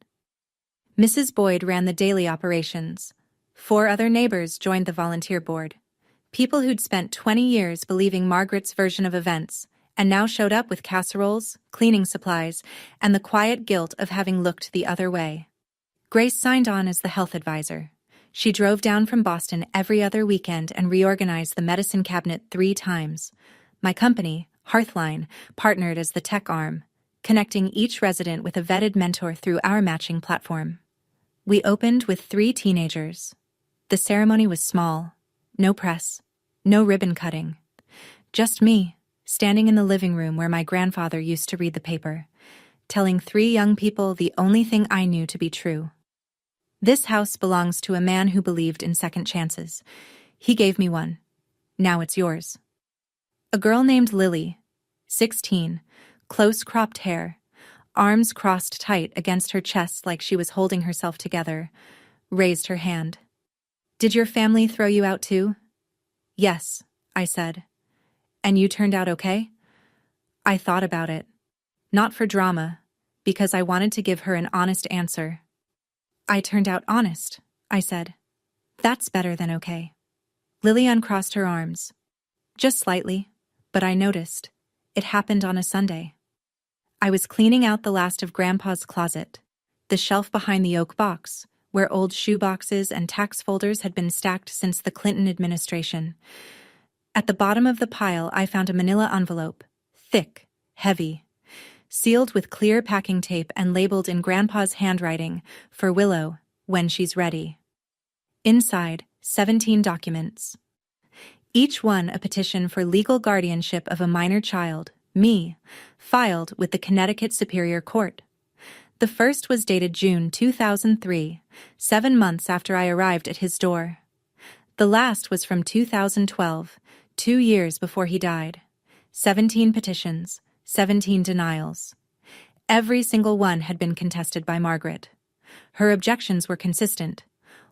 Mrs. Boyd ran the daily operations. 4 other neighbors joined the volunteer board. People who'd spent 20 years believing Margaret's version of events, and now showed up with casseroles, cleaning supplies, and the quiet guilt of having looked the other way. Grace signed on as the health advisor. She drove down from Boston every other weekend and reorganized the medicine cabinet 3 times. My company, Hearthline, partnered as the tech arm, connecting each resident with a vetted mentor through our matching platform. We opened with 3 teenagers. The ceremony was small. No press. No ribbon cutting. Just me, standing in the living room where my grandfather used to read the paper, telling 3 young people the only thing I knew to be true. This house belongs to a man who believed in second chances. He gave me one. Now it's yours. A girl named Lily, 16, close-cropped hair, arms crossed tight against her chest like she was holding herself together, raised her hand. Did your family throw you out too? Yes, I said. And you turned out okay? I thought about it. Not for drama, because I wanted to give her an honest answer. I turned out honest, I said. That's better than okay. Lily uncrossed her arms. Just slightly, but I noticed. It happened on a Sunday. I was cleaning out the last of Grandpa's closet, the shelf behind the oak box, where old shoe boxes and tax folders had been stacked since the Clinton administration. At the bottom of the pile, I found a manila envelope, thick, heavy, sealed with clear packing tape and labeled in Grandpa's handwriting, "For Willow, when she's ready." Inside, 17 documents. Each one a petition for legal guardianship of a minor child, me, filed with the Connecticut Superior Court. The first was dated June 2003, 7 months after I arrived at his door. The last was from 2012, 2 years before he died. 17 petitions, 17 denials. Every single one had been contested by Margaret. Her objections were consistent.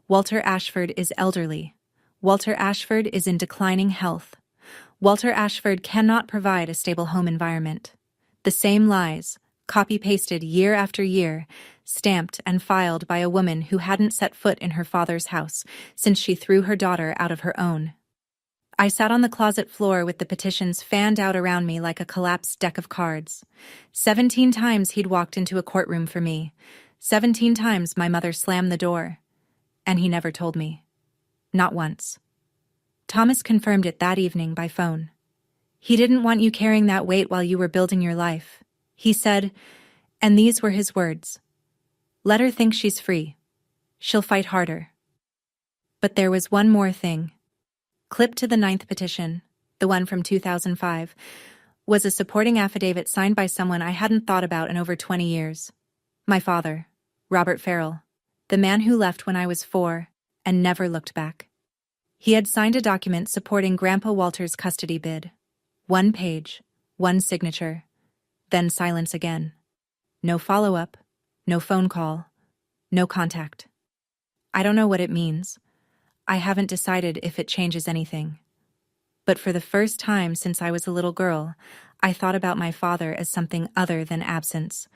Walter Ashford is elderly. Walter Ashford is in declining health. Walter Ashford cannot provide a stable home environment. The same lies, copy-pasted year after year, stamped and filed by a woman who hadn't set foot in her father's house since she threw her daughter out of her own. I sat on the closet floor with the petitions fanned out around me like a collapsed deck of cards. 17 times he'd walked into a courtroom for me. 17 times my mother slammed the door. And he never told me. Not once. Thomas confirmed it that evening by phone. He didn't want you carrying that weight while you were building your life. He said, and these were his words, "Let her think she's free. She'll fight harder." But there was one more thing. Clipped to the 9th petition, the one from 2005, was a supporting affidavit signed by someone I hadn't thought about in over 20 years. My father, Robert Farrell, the man who left when I was 4 and never looked back. He had signed a document supporting Grandpa Walter's custody bid. 1 page, 1 signature, then silence again. No follow-up, no phone call, no contact. I don't know what it means. I haven't decided if it changes anything. But for the first time since I was a little girl, I thought about my father as something other than absence.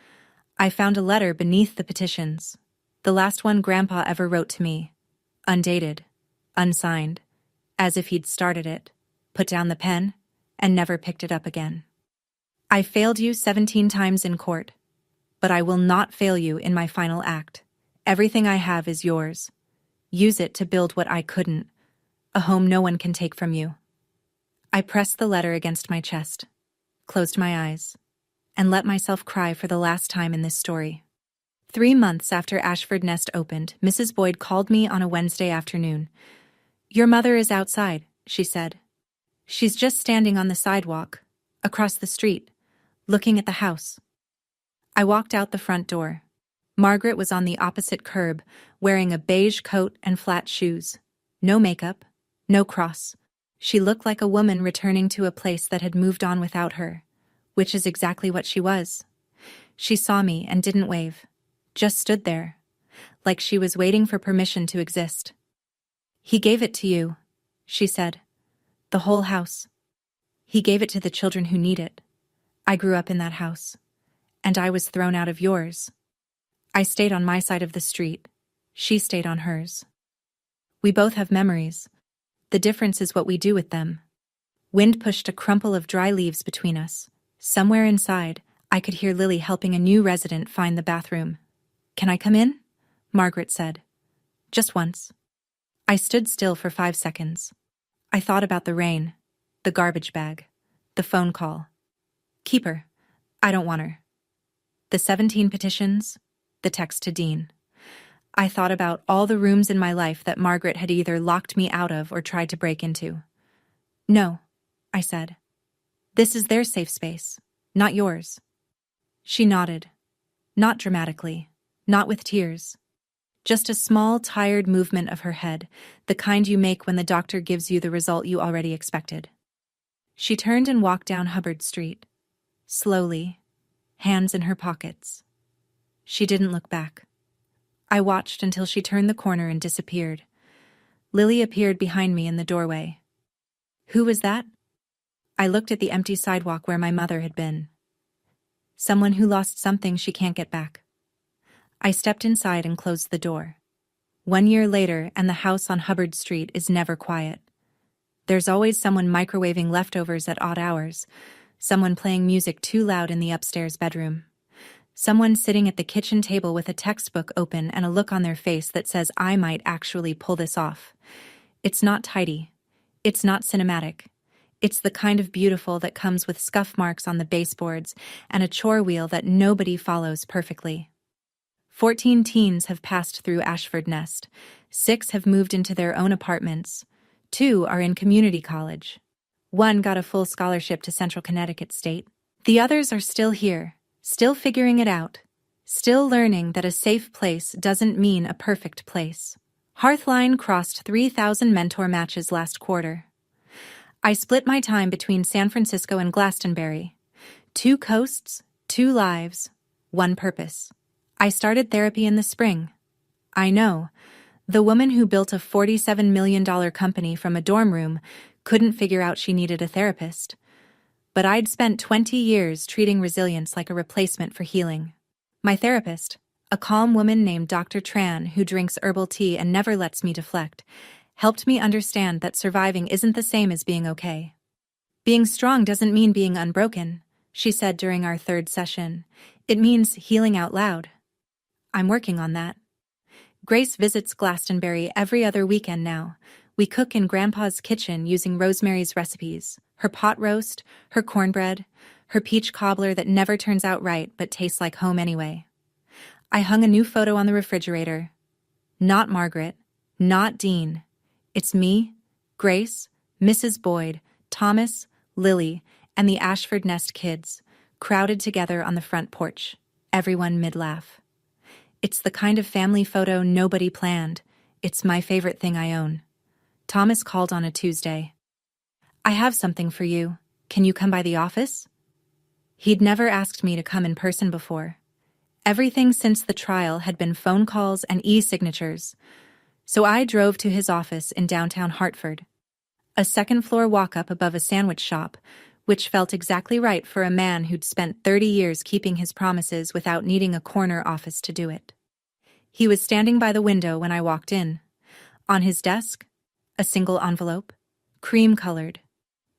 I found a letter beneath the petitions, the last one Grandpa ever wrote to me, undated, unsigned, as if he'd started it, put down the pen, and never picked it up again. I failed you 17 times in court, but I will not fail you in my final act. Everything I have is yours. Use it to build what I couldn't, a home no one can take from you. I pressed the letter against my chest, closed my eyes, and let myself cry for the last time in this story. 3 months after Ashford Nest opened, Mrs. Boyd called me on a Wednesday afternoon. "Your mother is outside," she said. "She's just standing on the sidewalk, across the street, looking at the house." I walked out the front door. Margaret was on the opposite curb, wearing a beige coat and flat shoes. No makeup, no cross. She looked like a woman returning to a place that had moved on without her, which is exactly what she was. She saw me and didn't wave, just stood there, like she was waiting for permission to exist. "He gave it to you," she said. "The whole house. He gave it to the children who need it. I grew up in that house, and I was thrown out of yours. I stayed on my side of the street. She stayed on hers. We both have memories. The difference is what we do with them." Wind pushed a crumple of dry leaves between us. Somewhere inside, I could hear Lily helping a new resident find the bathroom. "Can I come in?" Margaret said. "Just once." I stood still for 5 seconds. I thought about the rain, the garbage bag, the phone call. Keep her. I don't want her. The 17 petitions, the text to Dean. I thought about all the rooms in my life that Margaret had either locked me out of or tried to break into. "No," I said. "This is their safe space, not yours." She nodded. Not dramatically, not with tears. Just a small, tired movement of her head, the kind you make when the doctor gives you the result you already expected. She turned and walked down Hubbard Street. Slowly, hands in her pockets. She didn't look back. I watched until she turned the corner and disappeared. Lily appeared behind me in the doorway. "Who was that?" I looked at the empty sidewalk where my mother had been. "Someone who lost something she can't get back." I stepped inside and closed the door. 1 year later, and the house on Hubbard Street is never quiet. There's always someone microwaving leftovers at odd hours, someone playing music too loud in the upstairs bedroom, someone sitting at the kitchen table with a textbook open and a look on their face that says, I might actually pull this off. It's not tidy. It's not cinematic. It's the kind of beautiful that comes with scuff marks on the baseboards and a chore wheel that nobody follows perfectly. 14 teens have passed through Ashford Nest. 6 have moved into their own apartments. 2 are in community college. 1 got a full scholarship to Central Connecticut State. The others are still here, still figuring it out, still learning that a safe place doesn't mean a perfect place. Hearthline crossed 3,000 mentor matches last quarter. I split my time between San Francisco and Glastonbury. 2 coasts, 2 lives, 1 purpose. I started therapy in the spring. I know, the woman who built a $47 million company from a dorm room couldn't figure out she needed a therapist. But I'd spent 20 years treating resilience like a replacement for healing. My therapist, a calm woman named Dr. Tran who drinks herbal tea and never lets me deflect, helped me understand that surviving isn't the same as being okay. Being strong doesn't mean being unbroken, she said during our 3rd session. It means healing out loud. I'm working on that. Grace visits Glastonbury every other weekend now. We cook in Grandpa's kitchen using Rosemary's recipes, her pot roast, her cornbread, her peach cobbler that never turns out right but tastes like home anyway. I hung a new photo on the refrigerator. Not Margaret, not Dean. It's me, Grace, Mrs. Boyd, Thomas, Lily, and the Ashford Nest kids, crowded together on the front porch, everyone mid-laugh. It's the kind of family photo nobody planned. It's my favorite thing I own. Thomas called on a Tuesday. I have something for you. Can you come by the office? He'd never asked me to come in person before. Everything since the trial had been phone calls and e-signatures. So I drove to his office in downtown Hartford. A 2nd-floor walk-up above a sandwich shop, which felt exactly right for a man who'd spent 30 years keeping his promises without needing a corner office to do it. He was standing by the window when I walked in. On his desk, a single envelope, cream-colored.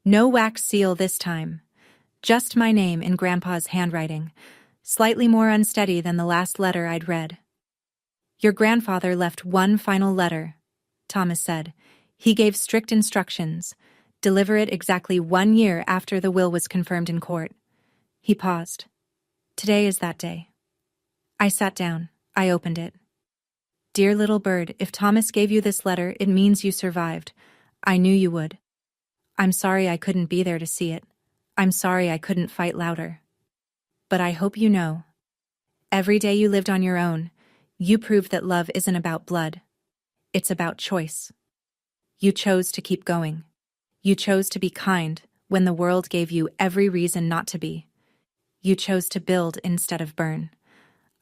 No wax seal this time. Just my name in Grandpa's handwriting, slightly more unsteady than the last letter I'd read. Your grandfather left one final letter, Thomas said. He gave strict instructions. Deliver it exactly 1 year after the will was confirmed in court. He paused. Today is that day. I sat down. I opened it. Dear little bird, if Thomas gave you this letter, it means you survived. I knew you would. I'm sorry I couldn't be there to see it. I'm sorry I couldn't fight louder. But I hope you know. Every day you lived on your own, you proved that love isn't about blood. It's about choice. You chose to keep going. You chose to be kind when the world gave you every reason not to be. You chose to build instead of burn.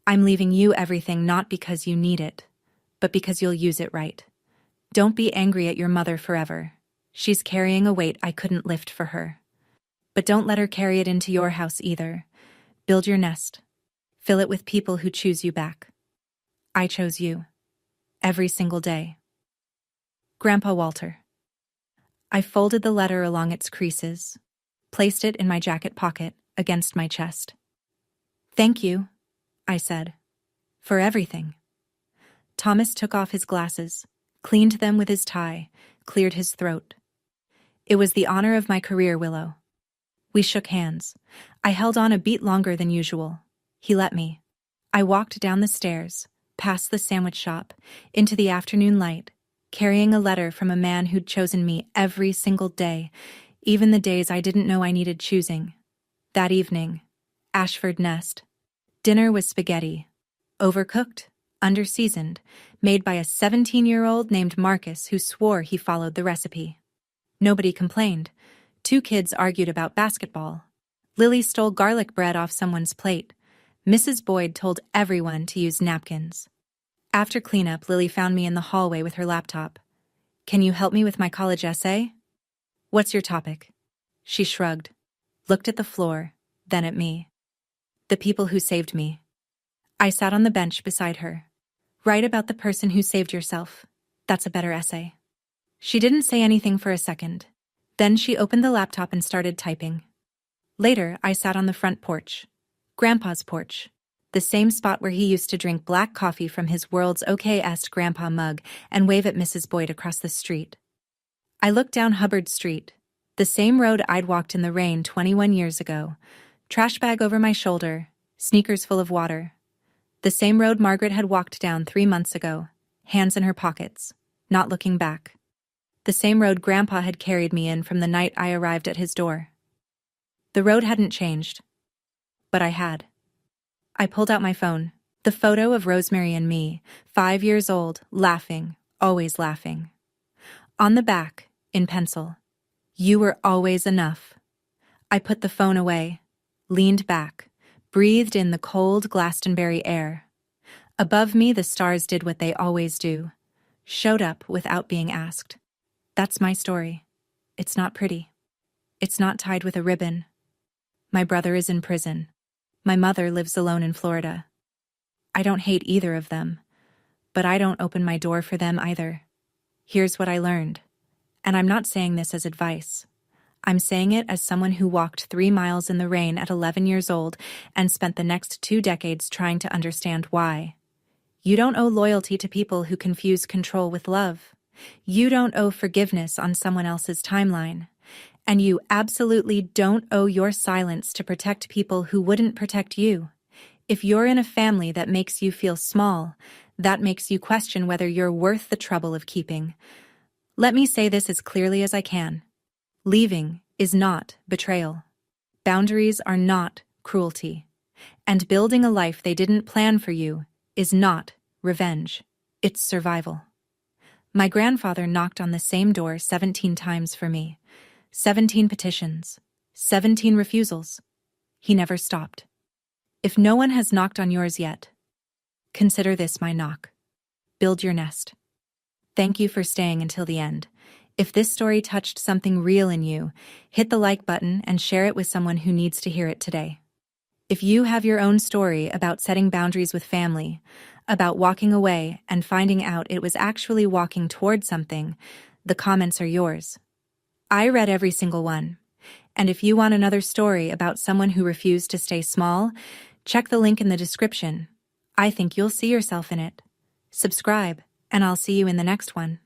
I'm leaving you everything not because you need it, but because you'll use it right. Don't be angry at your mother forever. She's carrying a weight I couldn't lift for her. But don't let her carry it into your house either. Build your nest. Fill it with people who choose you back. I chose you. Every single day. Grandpa Walter. I folded the letter along its creases, placed it in my jacket pocket against my chest. Thank you, I said, for everything. Thomas took off his glasses, cleaned them with his tie, cleared his throat. It was the honor of my career, Willow. We shook hands. I held on a beat longer than usual. He let me. I walked down the stairs, past the sandwich shop, into the afternoon light, carrying a letter from a man who'd chosen me every single day, even the days I didn't know I needed choosing. That evening, Ashford Nest. Dinner was spaghetti. Overcooked, underseasoned, made by a 17-year-old named Marcus who swore he followed the recipe. Nobody complained. 2 kids argued about basketball. Lily stole garlic bread off someone's plate. Mrs. Boyd told everyone to use napkins. After cleanup, Lily found me in the hallway with her laptop. Can you help me with my college essay? What's your topic? She shrugged, looked at the floor, then at me. The people who saved me. I sat on the bench beside her. Write about the person who saved yourself. That's a better essay. She didn't say anything for a second. Then she opened the laptop and started typing. Later, I sat on the front porch. Grandpa's porch. The same spot where he used to drink black coffee from his world's okayest grandpa mug and wave at Mrs. Boyd across the street. I looked down Hubbard Street, the same road I'd walked in the rain 21 years ago, trash bag over my shoulder, sneakers full of water. The same road Margaret had walked down 3 months ago, hands in her pockets, not looking back. The same road Grandpa had carried me in from the night I arrived at his door. The road hadn't changed, but I had. I pulled out my phone, the photo of Rosemary and me, 5 years old, laughing, always laughing. On the back, in pencil, "You were always enough." I put the phone away, leaned back, breathed in the cold Glastonbury air. Above me, the stars did what they always do, showed up without being asked. That's my story. It's not pretty. It's not tied with a ribbon. My brother is in prison. My mother lives alone in Florida. I don't hate either of them, but I don't open my door for them either. Here's what I learned. And I'm not saying this as advice. I'm saying it as someone who walked 3 miles in the rain at 11 years old and spent the next 2 decades trying to understand why. You don't owe loyalty to people who confuse control with love. You don't owe forgiveness on someone else's timeline. And you absolutely don't owe your silence to protect people who wouldn't protect you. If you're in a family that makes you feel small, that makes you question whether you're worth the trouble of keeping. Let me say this as clearly as I can. Leaving is not betrayal. Boundaries are not cruelty. And building a life they didn't plan for you is not revenge. It's survival. My grandfather knocked on the same door 17 times for me. 17 petitions. 17 refusals. He never stopped. If no one has knocked on yours yet, consider this my knock. Build your nest. Thank you for staying until the end. If this story touched something real in you, hit the like button and share it with someone who needs to hear it today. If you have your own story about setting boundaries with family, about walking away and finding out it was actually walking toward something, the comments are yours. I read every single one. And if you want another story about someone who refused to stay small, check the link in the description. I think you'll see yourself in it. Subscribe, and I'll see you in the next one.